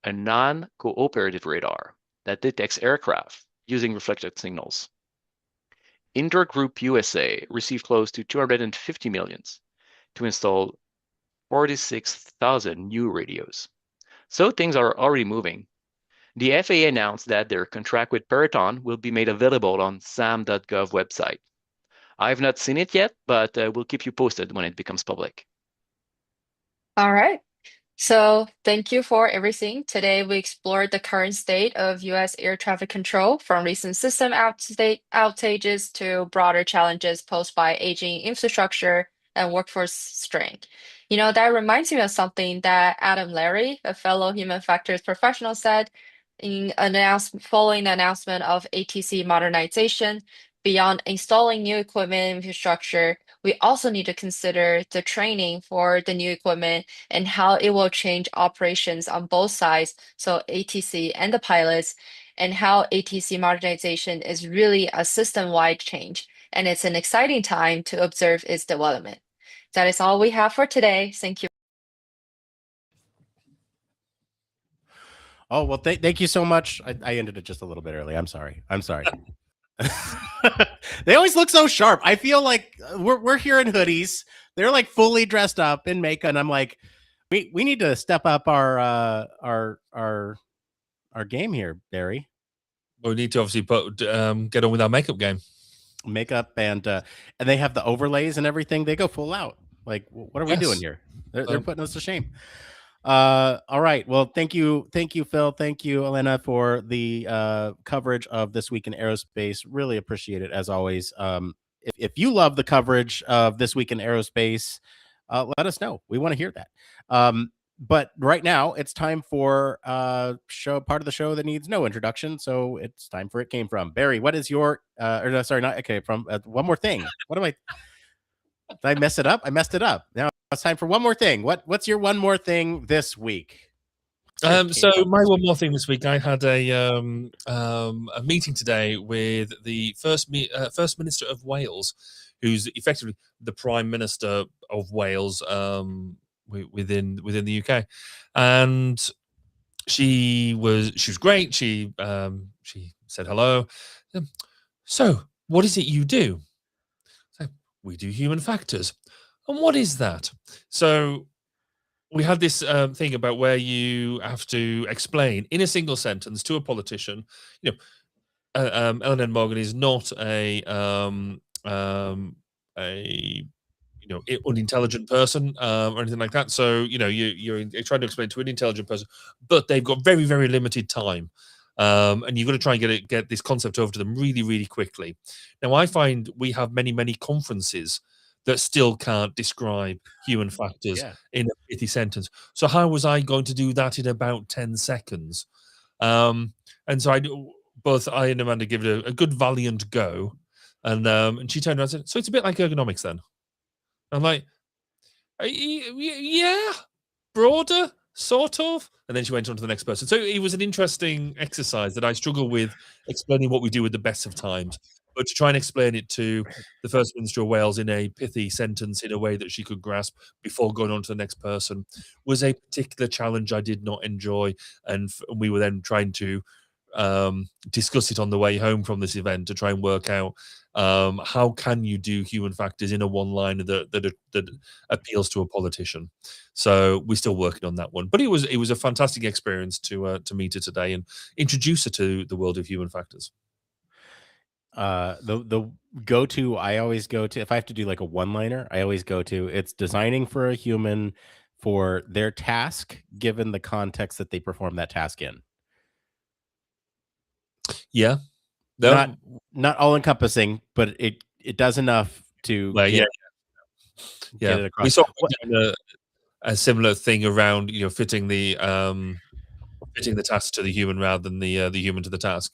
a non-cooperative radar that detects aircraft using reflected signals. Intergroup USA received close to $250 million to install 46,000 new radios. So things are already moving. The FAA announced that their contract with Peraton will be made available on sam.gov website. I've not seen it yet, but we'll keep you posted when it becomes public. All right. So thank you for everything. Today we explored the current state of U.S. air traffic control, from recent system outages to broader challenges posed by aging infrastructure and workforce strain. That reminds me of something that Adam Larry, a fellow human factors professional, said following the announcement of ATC modernization. Beyond installing new equipment infrastructure, we also need to consider the training for the new equipment and how it will change operations on both sides, so ATC and the pilots, and how ATC modernization is really a system-wide change, and it's an exciting time to observe its development. That is all we have for today. Thank you. Oh, well, thank you so much. I ended it just a little bit early. I'm sorry. They always look so sharp. I feel like we're here in hoodies. They're like fully dressed up in makeup, and I'm like, we need to step up our game here, Barry. Well, we need to obviously get on with our makeup game. Makeup and they have the overlays and everything. They go full out. Like, what are we doing here? They're putting us to shame. All right. Well, thank you, Phil. Thank you, Elena, for the coverage of This Week in Aerospace. Really appreciate it, as always. If you love the coverage of This Week in Aerospace, let us know. We want to hear that. But right now, it's time for part of the show that needs no introduction. So it's time for It Came From. Barry, what is your one more thing. What am I? Did I mess it up? I messed it up. Now it's time for one more thing. What's your one more thing this week? So my one more thing this week, I had a meeting today with the first Minister of Wales, who's effectively the Prime Minister of Wales within the UK, and she was great. She said hello. So, what is it you do? We do human factors. And what is that? So we had this thing about where you have to explain in a single sentence to a politician, Ellen Morgan is not a unintelligent person or anything like that. So, you're trying to explain to an intelligent person, but they've got very, very limited time. And you've got to try and get this concept over to them really, really quickly. Now, I find we have many, many conferences that still can't describe human factors in a pithy sentence. So how was I going to do that in about 10 seconds? And so I and Amanda give it a good valiant go. And she turned around and said, so it's a bit like ergonomics then? I'm like, yeah, broader, sort of. And then she went on to the next person. So it was an interesting exercise that I struggle with explaining what we do at the best of times. But to try and explain it to the First Minister of Wales in a pithy sentence in a way that she could grasp before going on to the next person was a particular challenge I did not enjoy. And we were then trying to discuss it on the way home from this event to try and work out how can you do human factors in a one-liner that appeals to a politician. So we're still working on that one. But it was a fantastic experience to meet her today and introduce her to the world of human factors. The go-to I always go to, if I have to do like a one-liner, I always go to, it's designing for a human for their task given the context that they perform that task in. Yeah. Not all encompassing, but it does enough to get it across. We saw What- a similar thing around fitting the task to the human rather than the human to the task.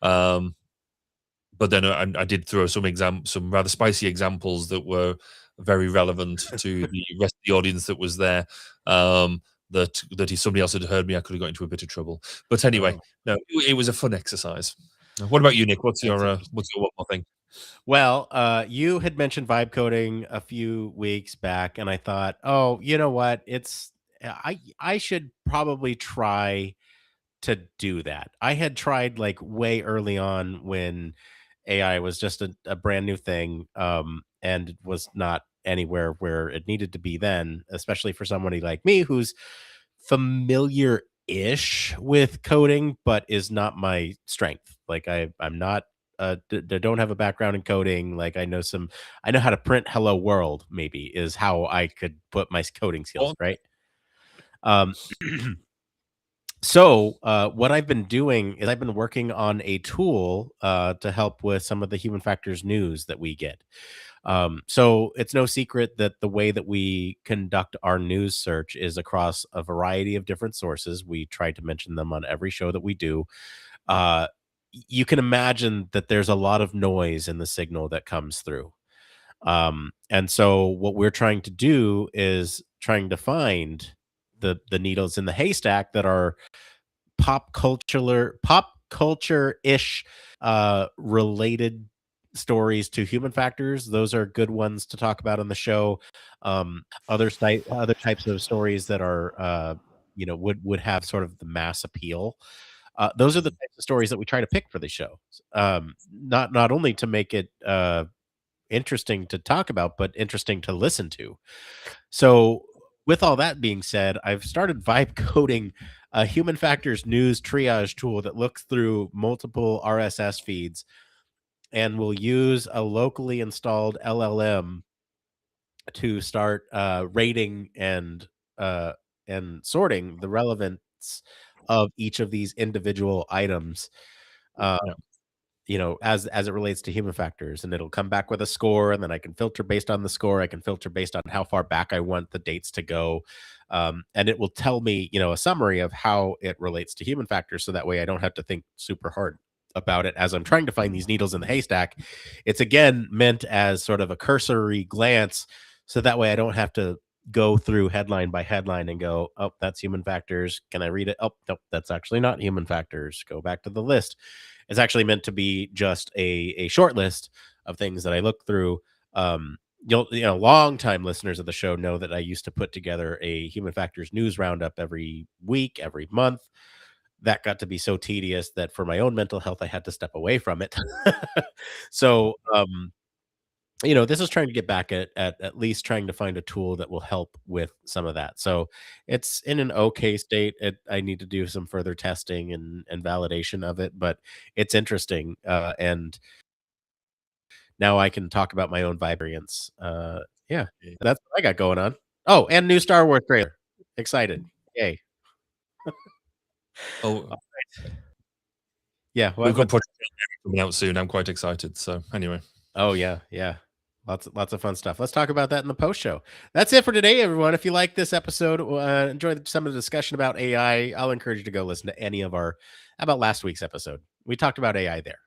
But then I did throw some rather spicy examples that were very relevant to the rest of the audience that was there. That if somebody else had heard me, I could have got into a bit of trouble. But anyway, no, it was a fun exercise. What about you, Nick? What's your one more thing? Well, you had mentioned vibe coding a few weeks back, and I thought, oh, you know what? I should probably try to do that. I had tried like way early on when AI was just a brand new thing, and it was not anywhere where it needed to be then, especially for somebody like me who's familiar-ish with coding, but is not my strength. Like I'm not don't have a background in coding. Like I know how to print hello world, maybe is how I could put my coding skills, right? Um So, what I've been doing is I've been working on a tool to help with some of the human factors news that we get. So, it's no secret that the way that we conduct our news search is across a variety of different sources. We try to mention them on every show that we do. Uh, you can imagine that there's a lot of noise in the signal that comes through. And so, what we're trying to do is trying to find the needles in the haystack that are pop culture ish related stories to human factors. Those are good ones to talk about on the show. Other types of stories that are would have sort of the mass appeal. Those are the types of stories that we try to pick for the show. Not only to make it interesting to talk about, but interesting to listen to. So, with all that being said, I've started vibe coding a human factors news triage tool that looks through multiple RSS feeds and will use a locally installed LLM to start rating and sorting the relevance of each of these individual items. Uh, as it relates to human factors, and it'll come back with a score, and then I can filter based on the score. I can filter based on how far back I want the dates to go. And it will tell me, a summary of how it relates to human factors. So that way I don't have to think super hard about it as I'm trying to find these needles in the haystack. It's again meant as sort of a cursory glance. So that way I don't have to go through headline by headline and go, oh, that's human factors. Can I read it? Oh, nope, that's actually not human factors. Go back to the list. It's actually meant to be just a short list of things that I look through. Long time listeners of the show know that I used to put together a human factors news roundup every week, every month. That got to be so tedious that for my own mental health, I had to step away from it. So, this is trying to get back at least trying to find a tool that will help with some of that. So it's in an okay state. I need to do some further testing and validation of it, but it's interesting. And now I can talk about my own vibrance. Yeah, that's what I got going on. Oh, and new Star Wars trailer. Excited. Yay. Oh, yeah. We've got Project coming out soon. I'm quite excited. So anyway. Oh yeah. Lots of fun stuff. Let's talk about that in the post show. That's it for today, everyone. If you like this episode, enjoyed some of the discussion about AI, I'll encourage you to go listen to any of about last week's episode. We talked about AI there.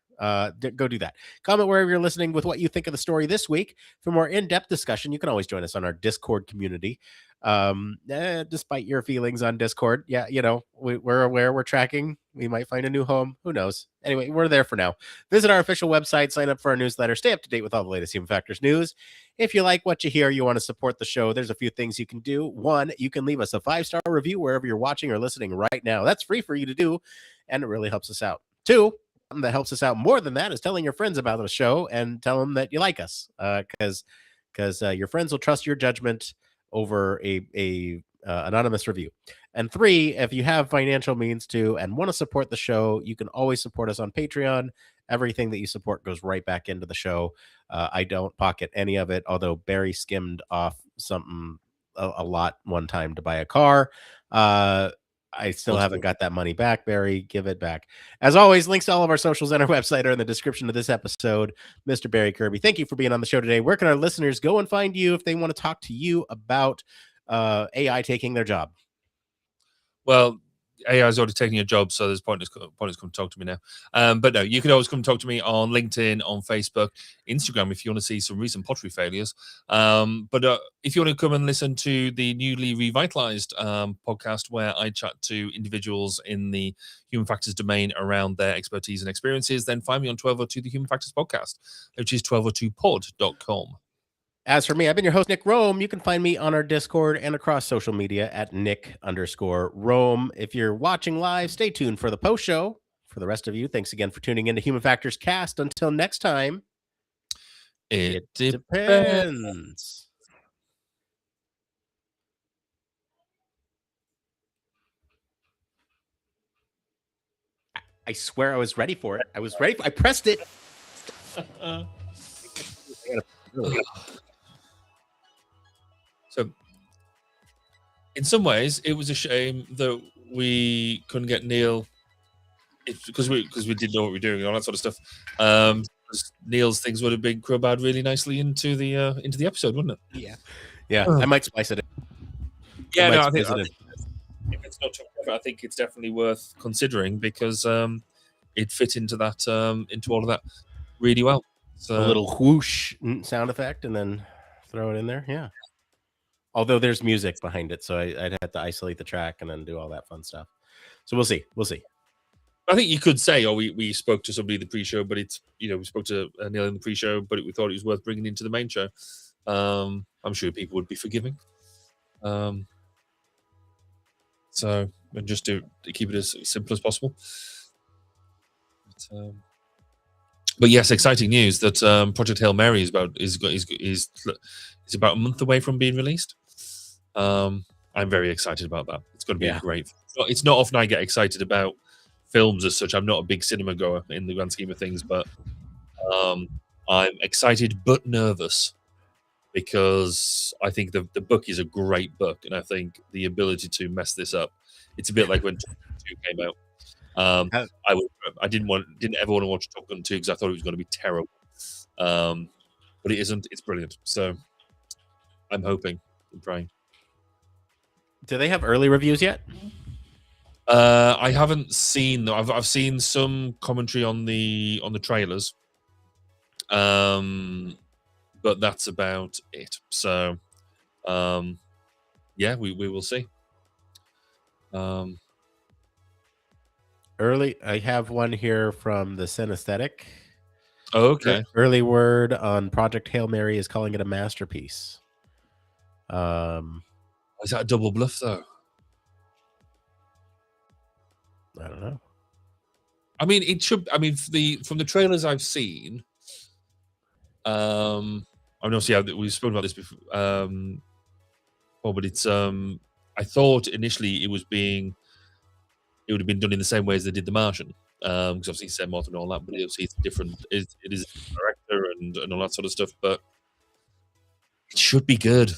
Go do that. Comment wherever you're listening with what you think of the story this week. For more in-depth discussion, you can always join us on our Discord community. Despite your feelings on Discord, yeah, we're aware, we're tracking. We might find a new home. Who knows? Anyway, we're there for now. Visit our official website, sign up for our newsletter, stay up to date with all the latest human factors news. If you like what you hear, you want to support the show, there's a few things you can do. One, you can leave us a 5-star review wherever you're watching or listening right now. That's free for you to do, and it really helps us out. Two, something that helps us out more than that is telling your friends about the show and tell them that you like us, because your friends will trust your judgment over a anonymous review. And three, if you have financial means to and want to support the show, you can always support us on Patreon. Everything that you support goes right back into the show. I don't pocket any of it, although Barry skimmed off something a lot one time to buy a car. I still haven't got that money back, Barry. Give it back. As always, links to all of our socials and our website are in the description of this episode. Mr. Barry Kirby, thank you for being on the show today. Where can our listeners go and find you if they want to talk to you about AI taking their job? Well, AI is already taking your job, so there's pointless come talk to me now. But no, you can always come talk to me on LinkedIn, on Facebook, Instagram if you want to see some recent pottery failures. But if you want to come and listen to the newly revitalized podcast where I chat to individuals in the human factors domain around their expertise and experiences, then find me on 1202 The Human Factors Podcast, which is 1202pod.com. As for me, I've been your host, Nick Roome. You can find me on our Discord and across social media at Nick_Roome. If you're watching live, stay tuned for the post show. For the rest of you, thanks again for tuning in to Human Factors Cast. Until next time, It depends. I swear I was ready for it. I pressed it. So, in some ways, it was a shame that we couldn't get Neil, because we didn't know what we were doing and all that sort of stuff. Neil's things would have been crowbarred really nicely into the episode, wouldn't it? Yeah. I might spice it in. Yeah, no, I think if it's not too much, I think it's definitely worth considering because it fit into that into all of that really well. So a little whoosh sound effect and then throw it in there. Yeah. Although there's music behind it, so I'd have to isolate the track and then do all that fun stuff. So we'll see. I think you could say, we spoke to somebody in the pre-show, but it's, we spoke to Neil in the pre-show, but we thought it was worth bringing into the main show. I'm sure people would be forgiving. So, and just to keep it as simple as possible. But yes, exciting news that Project Hail Mary is about a month away from being released. I'm very excited about that. It's going to be great. It's not often I get excited about films as such. I'm not a big cinema goer in the grand scheme of things, but I'm excited but nervous because I think the book is a great book, and I think the ability to mess this up. It's a bit like when Top Gun 2 came out. I didn't ever want to watch Top Gun 2 because I thought it was going to be terrible. But it isn't. It's brilliant. So I'm hoping and praying. Do they have early reviews yet? I haven't seen them. I've seen some commentary on the trailers, but that's about it. So, yeah, we will see. Early. I have one here from the Synesthetic. Okay. Early word on Project Hail Mary is calling it a masterpiece. Is that a double bluff though? I don't know. I mean, it should. I mean, from the trailers I've seen, I mean, obviously we've spoken about this before. But it's I thought initially it would have been done in the same way as they did The Martian, because obviously Sam Martin and all that, but obviously it's different. It is a director and all that sort of stuff, but it should be good.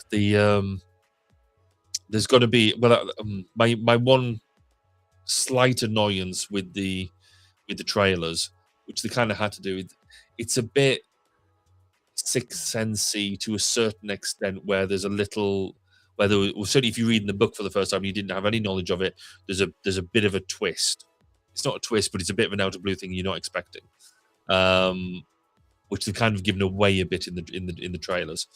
There's got to be my one slight annoyance with the trailers, which they kind of had to do. It's a bit Sixth Sense-y to a certain extent, where there's a little. Certainly, if you read in the book for the first time, you didn't have any knowledge of it. There's a bit of a twist. It's not a twist, but it's a bit of an out of blue thing you're not expecting, which they've kind of given away a bit in the trailers.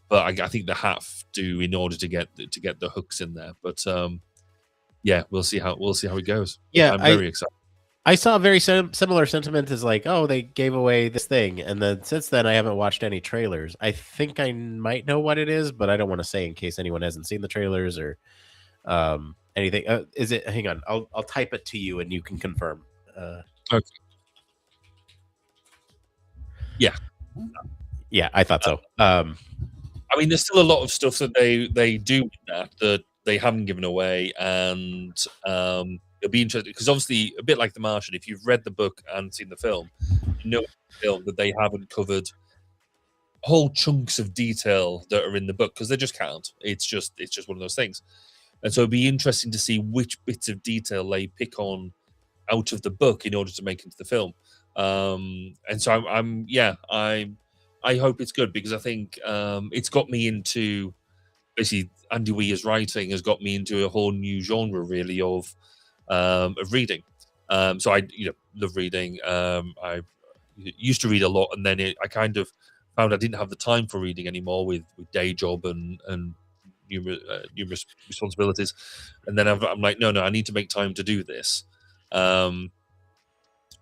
But I think they have to in order to get the hooks in there. But yeah, we'll see how it goes. Yeah, I'm very excited. I saw a very similar sentiment as like, oh, they gave away this thing. And then since then, I haven't watched any trailers. I think I might know what it is, but I don't want to say in case anyone hasn't seen the trailers or anything. Is it? Hang on. I'll type it to you and you can confirm. Okay. Yeah. Yeah, I thought so. I mean, there's still a lot of stuff that they do with that they haven't given away, and it'll be interesting because obviously, a bit like The Martian, if you've read the book and seen the film, you know that they haven't covered whole chunks of detail that are in the book because they just can't. It's just one of those things. And so it'd be interesting to see which bits of detail they pick on out of the book in order to make into the film. And so I hope it's good, because I think it's got me into, basically Andy Weir's writing has got me into a whole new genre really of reading. So I love reading. I used to read a lot, and then I kind of found I didn't have the time for reading anymore with day job and numerous responsibilities. And then I'm like, no, I need to make time to do this.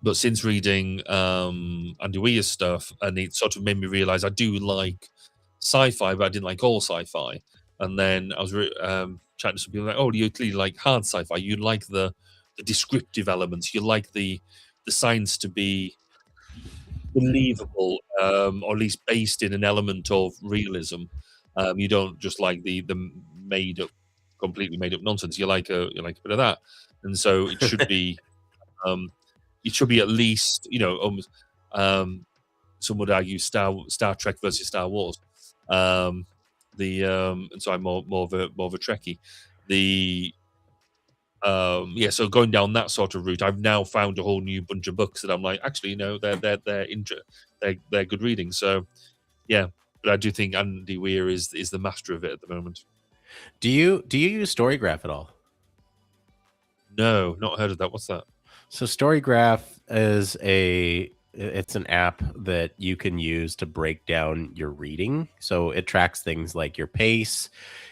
But since reading Andy Weir's stuff, and it sort of made me realize I do like sci-fi, but I didn't like all sci-fi. And then I was chatting to some people like, oh, you clearly like hard sci-fi. You like the descriptive elements. You like the science to be believable, or at least based in an element of realism. You don't just like the completely made up nonsense. You like a bit of that, and so it should be. It should be at least, almost. Some would argue Star Trek versus Star Wars. And so I'm more of a Trekkie. So going down that sort of route, I've now found a whole new bunch of books that I'm like, actually, they're good reading. So yeah, but I do think Andy Weir is the master of it at the moment. Do you use Storygraph at all? No, not heard of that. What's that? So Storygraph is it's an app that you can use to break down your reading. So it tracks things like your pace.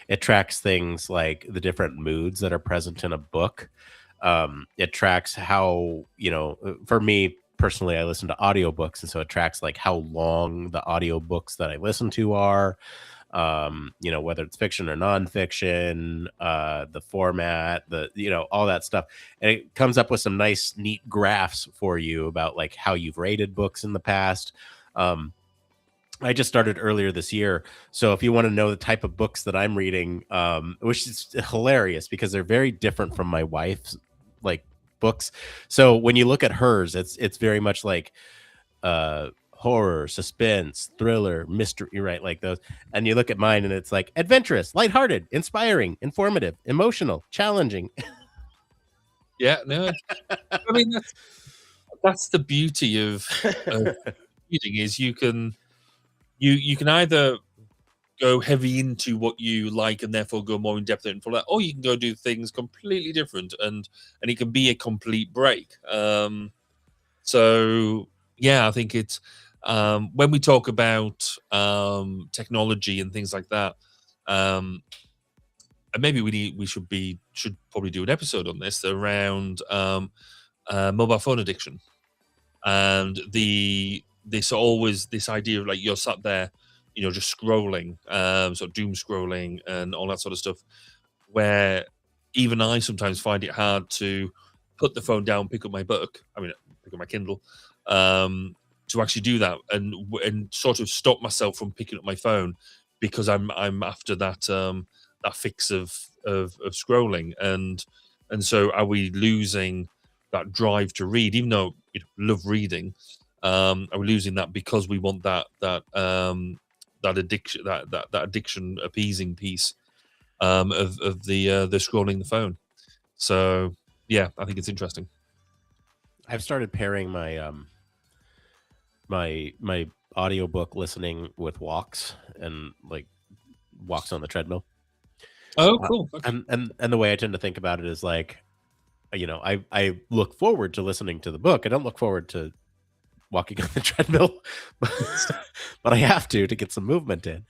It tracks things like the different moods that are present in a book. It tracks how, for me personally, I listen to audiobooks, and so it tracks like how long the audiobooks that I listen to are. Whether it's fiction or nonfiction, the format, all that stuff. And it comes up with some nice, neat graphs for you about like how you've rated books in the past. I just started earlier this year. So if you want to know the type of books that I'm reading, which is hilarious because they're very different from my wife's like books. So when you look at hers, it's very much like, horror, suspense, thriller, mystery, right? Like those. And you look at mine and it's like adventurous, lighthearted, inspiring, informative, emotional, challenging. Yeah, no. I mean, that's the beauty of reading, is you can either go heavy into what you like and therefore go more in depth into that, or you can go do things completely different and it can be a complete break. So yeah, I think it's when we talk about technology and things like that, and maybe we should probably do an episode on this around mobile phone addiction, and this idea of like you're sat there, just scrolling, sort of doom scrolling and all that sort of stuff, where even I sometimes find it hard to put the phone down, pick up my book, pick up my Kindle, to actually do that and sort of stop myself from picking up my phone, because I'm after that fix of scrolling, and so are we losing that drive to read, even though love reading? Are we losing that because we want that addiction, that addiction appeasing piece of the scrolling the phone? So yeah, I think it's interesting. I've started pairing my my audiobook listening with walks, and like walks on the treadmill. Oh, cool. Okay. And the way I tend to think about it is like, I look forward to listening to the book. I don't look forward to walking on the treadmill, but I have to get some movement in.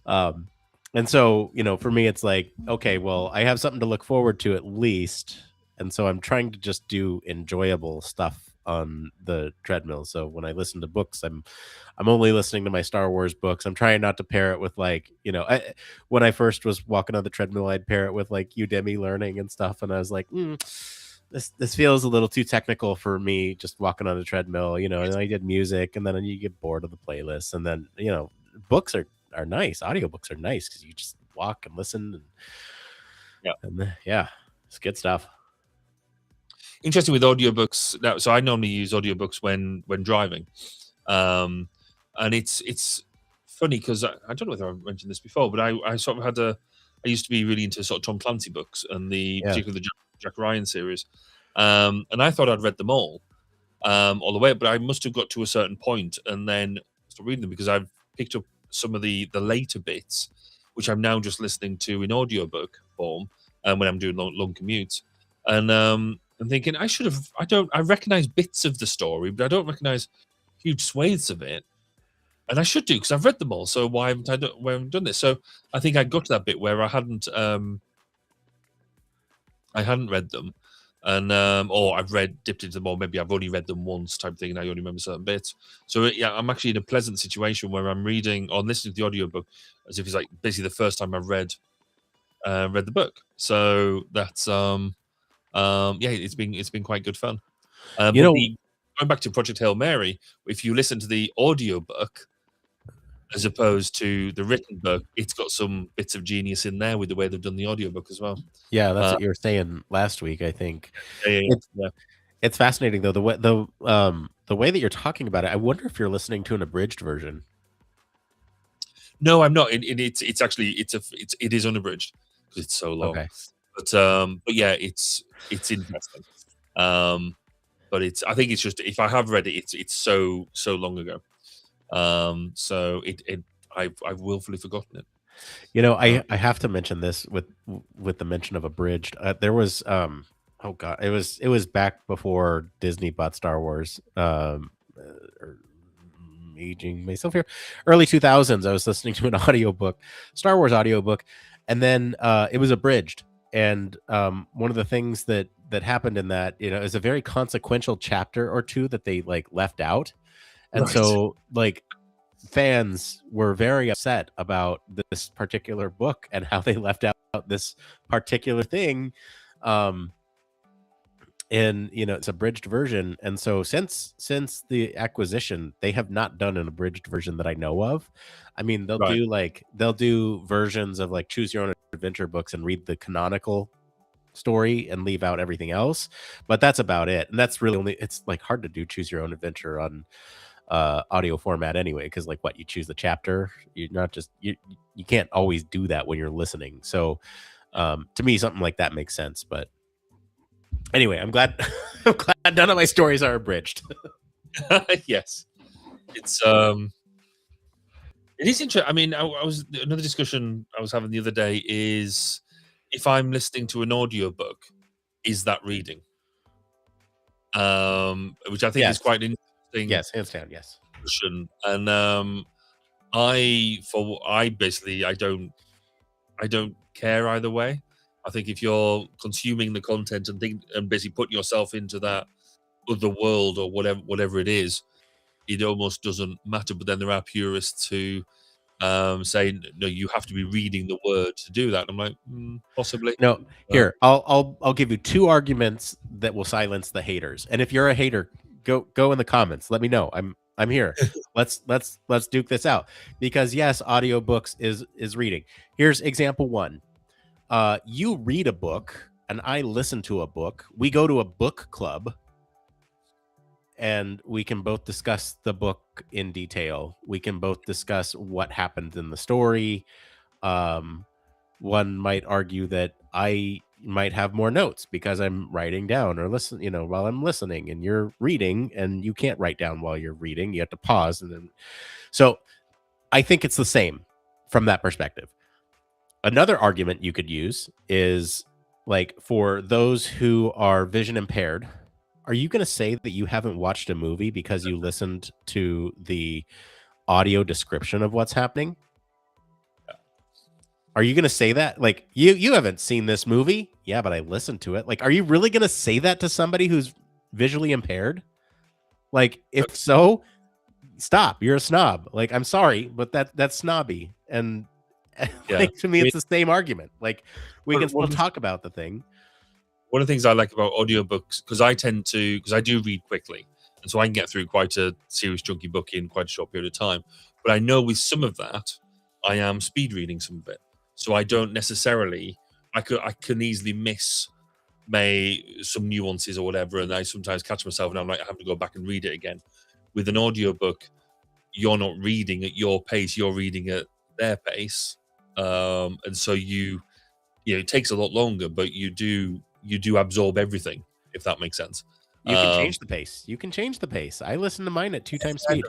And so, for me, it's like, okay, well, I have something to look forward to at least. And so I'm trying to just do enjoyable stuff on the treadmill. So when I listen to books, I'm only listening to my Star Wars books. I'm trying not to pair it with like, when I first was walking on the treadmill, I'd pair it with like Udemy learning and stuff. And I was like, this feels a little too technical for me just walking on the treadmill, and I did music, and then you get bored of the playlist. And then, books are nice. Audiobooks are nice because you just walk and listen. Yeah, it's good stuff. Interesting with audiobooks now. So I normally use audiobooks when driving, and it's funny because I don't know whether I've mentioned this before, but I sort of had I used to be really into sort of Tom Clancy books and Yeah. particularly the Jack Ryan series, and I thought I'd read them all the way, but I must have got to a certain point and then stopped reading them because I've picked up some of the later bits, which I'm now just listening to in audiobook form, when I'm doing long commutes, and I'm thinking I recognize bits of the story, but I don't recognize huge swathes of it. And I should do because I've read them all. So why haven't I done this? So I think I got to that bit where I hadn't read them, and or I've dipped into them, or maybe I've only read them once, type of thing, and I only remember certain bits. So yeah, I'm actually in a pleasant situation where I'm reading or listening to the audiobook as if it's like basically the first time I've read the book. So that's yeah, it's been quite good fun. Going back to Project Hail Mary, if you listen to the audiobook as opposed to the written book, it's got some bits of genius in there with the way they've done the audiobook as well. Yeah, that's what you were saying last week, I think. Yeah. It's fascinating though, the way that you're talking about it. I wonder if you're listening to an abridged version. No, I'm not. It's actually it is unabridged because it's so long. Okay. But yeah, it's interesting. But I think it's just, if I have read it, it's so long ago. So I've willfully forgotten it. I have to mention this with the mention of abridged. There was oh god, it was back before Disney bought Star Wars. Aging myself here, early 2000s. I was listening to an audiobook, Star Wars audiobook, and then it was abridged. And one of the things that happened in that, is a very consequential chapter or two that they like left out. And so like fans were very upset about this particular book and how they left out this particular thing. And it's a abridged version. And so since the acquisition, they have not done an abridged version that I know of. I mean, they'll do versions of like choose your own adventure books and read the canonical story and leave out everything else, but that's about it. And that's really it's like hard to do choose your own adventure on audio format anyway, because like you choose the chapter, you're not just you can't always do that when you're listening. So to me, something like that makes sense. But anyway, I'm glad none of my stories are abridged. Yes, it is interesting. I mean, another discussion I was having the other day is, if I'm listening to an audiobook, is that reading? Which I think is quite interesting. Yes, hands down, yes. And I don't care either way. I think if you're consuming the content and basically putting yourself into that other world or whatever it is, it almost doesn't matter. But then there are purists who say no, you have to be reading the word to do that. I'm like, possibly. No, here I'll give you two arguments that will silence the haters. And if you're a hater, go in the comments. Let me know. I'm here. Let's duke this out, because yes, audiobooks is reading. Here's example one. You read a book and I listen to a book. We go to a book club and we can both discuss the book in detail. We can both discuss what happened in the story. One might argue that I might have more notes because I'm writing down or listen, while I'm listening, and you're reading and you can't write down while you're reading. You have to pause. And then, so I think it's the same from that perspective. Another argument you could use is like, for those who are vision impaired, are you going to say that you haven't watched a movie because you listened to the audio description of what's happening? Are you going to say that? Like, you haven't seen this movie? Yeah, but I listened to it. Like, are you really going to say that to somebody who's visually impaired? Like, if so, stop. You're a snob. Like, I'm sorry, but that's snobby. And like, to me, it's the same argument. Like, we can still talk about the thing. One of the things I like about audiobooks, because I do read quickly, and so I can get through quite a serious chunky book in quite a short period of time. But I know with some of that, I am speed reading some of it. So I don't necessarily, I can easily miss some nuances or whatever, and I sometimes catch myself and I'm like, I have to go back and read it again. With an audiobook, you're not reading at your pace, you're reading at their pace. And so you it takes a lot longer, but you do absorb everything, if that makes sense. You can change the pace. You can change the pace. I listen to mine at 2 times speed.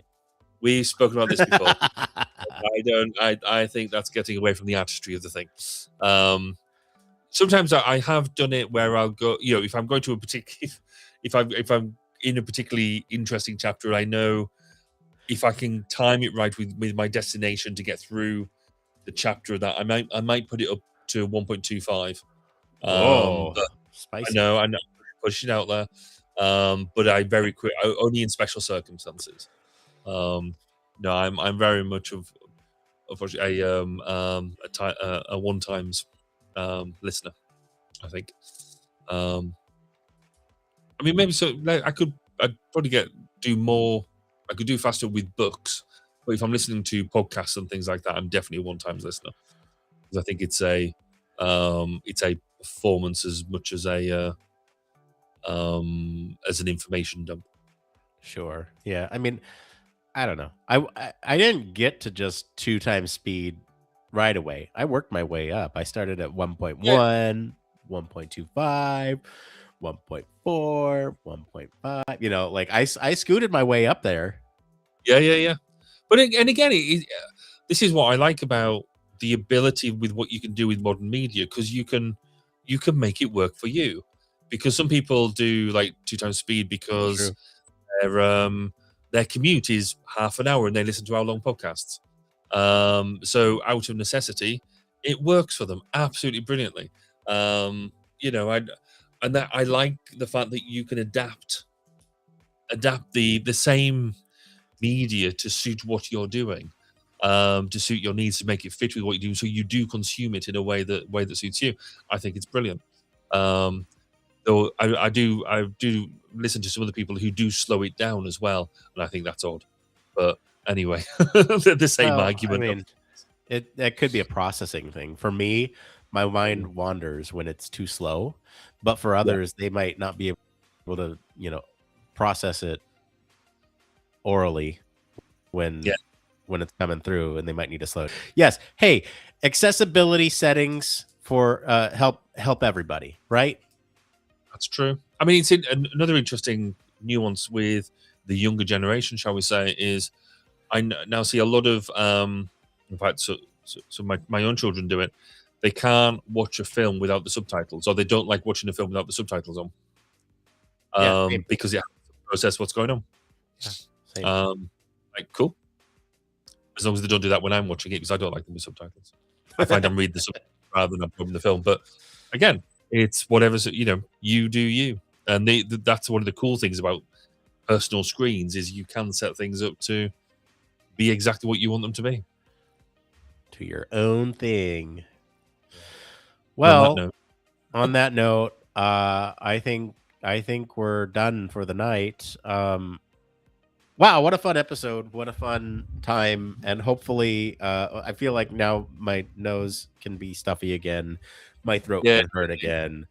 We've spoken about this before. I think that's getting away from the artistry of the thing. Sometimes I have done it where I'll go, if I'm going to a particular, if I'm in a particularly interesting chapter, I know if I can time it right with my destination to get through the chapter, that I might put it up to 1.25. Whoa, I spicy. know, pushing out there. But only in special circumstances. No, I'm very much of a one times listener, I think. I mean, maybe so. I'd probably do more. I could do faster with books, but if I'm listening to podcasts and things like that, I'm definitely a one times listener, because I think it's a performance as much as as an information dump. Sure. Yeah. I mean, I don't know. I didn't get to just 2 times speed right away. I worked my way up. I started at 1.1, 1.25, 1.4, 1.5. Like I scooted my way up there. Yeah. But again, this is what I like about the ability with what you can do with modern media, because you can make it work for you. Because some people do like 2 times speed because their commute is half an hour and they listen to hour-long podcasts. So out of necessity, it works for them absolutely brilliantly. I like the fact that you can adapt the same media to suit what you're doing, to suit your needs, to make it fit with what you do, so you do consume it in a way that suits you. I think it's brilliant. Though I do listen to some of the people who do slow it down as well, and I think that's odd. But anyway, the same argument. I mean, that could be a processing thing. For me, my mind wanders when it's too slow, but for others, they might not be able to, process it orally when it's coming through, and they might need to slow it. Yes. Hey, accessibility settings for help everybody, right? That's true. I mean, it's another interesting nuance with the younger generation, shall we say, is I now see a lot of, in fact, so my own children do it. They can't watch a film without the subtitles, or they don't like watching a film without the subtitles on, because you have to process what's going on. Yeah, like, cool. As long as they don't do that when I'm watching it, because I don't like them with subtitles. I find I'm reading the subtitles rather than I'm watching the film. But again, it's whatever, you do you. And that's one of the cool things about personal screens, is you can set things up to be exactly what you want them to be. To your own thing. Well, on that note, I think we're done for the night. Wow, what a fun episode. What a fun time. And hopefully, I feel like now my nose can be stuffy again. My throat can hurt again.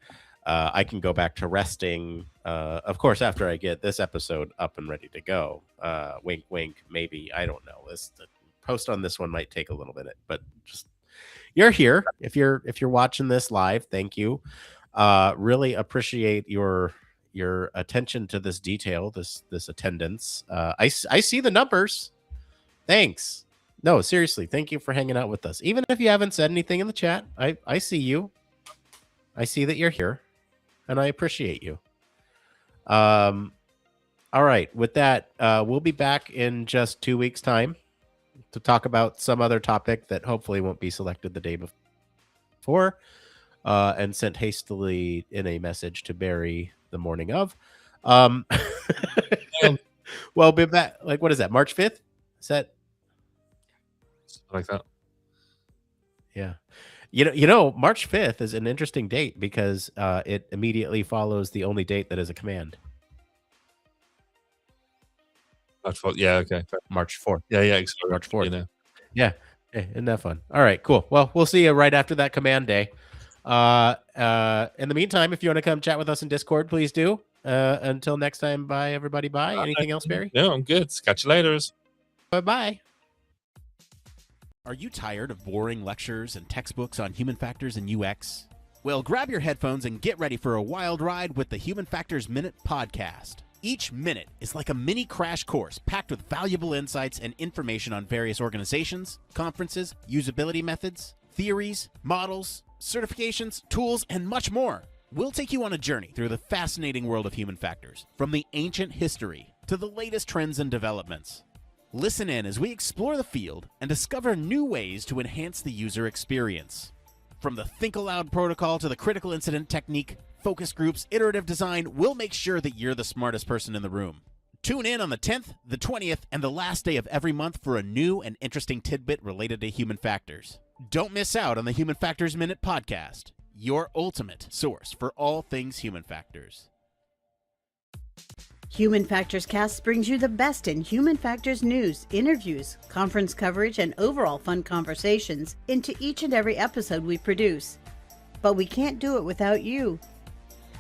I can go back to resting. Of course, after I get this episode up and ready to go. Wink, wink, maybe. I don't know. The post on this one might take a little minute, but just you're here. If you're watching this live, thank you. Really appreciate your attention to this detail, this attendance. I see the numbers. Thanks. No, seriously, thank you for hanging out with us. Even if you haven't said anything in the chat, I see you. I see that you're here, and I appreciate you. All right. With that, we'll be back in just 2 weeks' time to talk about some other topic that hopefully won't be selected the day before and sent hastily in a message to Barry the morning of. Well, be back. Like, what is that? March 5th? Is that like that? Yeah. March 5th is an interesting date because it immediately follows the only date that is a command. March 4th. Yeah, okay. Fair. March 4th. Yeah, exactly. March 4th. Yeah. Hey, isn't that fun? All right, cool. Well, we'll see you right after that command day. In the meantime, if you want to come chat with us in Discord, please do. Until next time, bye, everybody. Bye. Anything else, Barry? No, I'm good. Catch you later. Bye-bye. Are you tired of boring lectures and textbooks on human factors and UX? Well, grab your headphones and get ready for a wild ride with the Human Factors Minute podcast. Each minute is like a mini crash course packed with valuable insights and information on various organizations, conferences, usability methods, theories, models, certifications, tools, and much more. We'll take you on a journey through the fascinating world of human factors, from the ancient history to the latest trends and developments. Listen in as we explore the field and discover new ways to enhance the user experience. From the Think Aloud protocol to the critical incident technique, focus groups, iterative design, we'll make sure that you're the smartest person in the room. Tune in on the 10th, the 20th, and the last day of every month for a new and interesting tidbit related to human factors. Don't miss out on the Human Factors Minute podcast, your ultimate source for all things human factors. Human Factors Cast brings you the best in human factors news, interviews, conference coverage, and overall fun conversations into each and every episode we produce. But we can't do it without you.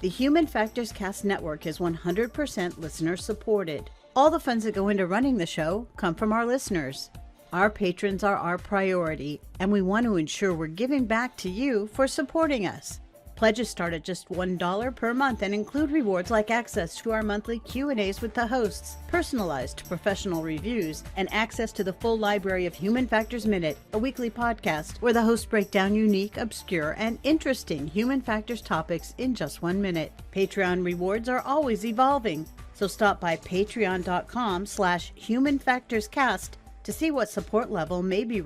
The Human Factors Cast network is 100% listener supported. All the funds that go into running the show come from our listeners. Our patrons are our priority, and we want to ensure we're giving back to you for supporting us. Pledges start at just $1 per month and include rewards like access to our monthly Q&As with the hosts, personalized professional reviews, and access to the full library of Human Factors Minute, a weekly podcast where the hosts break down unique, obscure, and interesting human factors topics in just 1 minute. Patreon rewards are always evolving, so stop by patreon.com/humanfactorscast to see what support level may be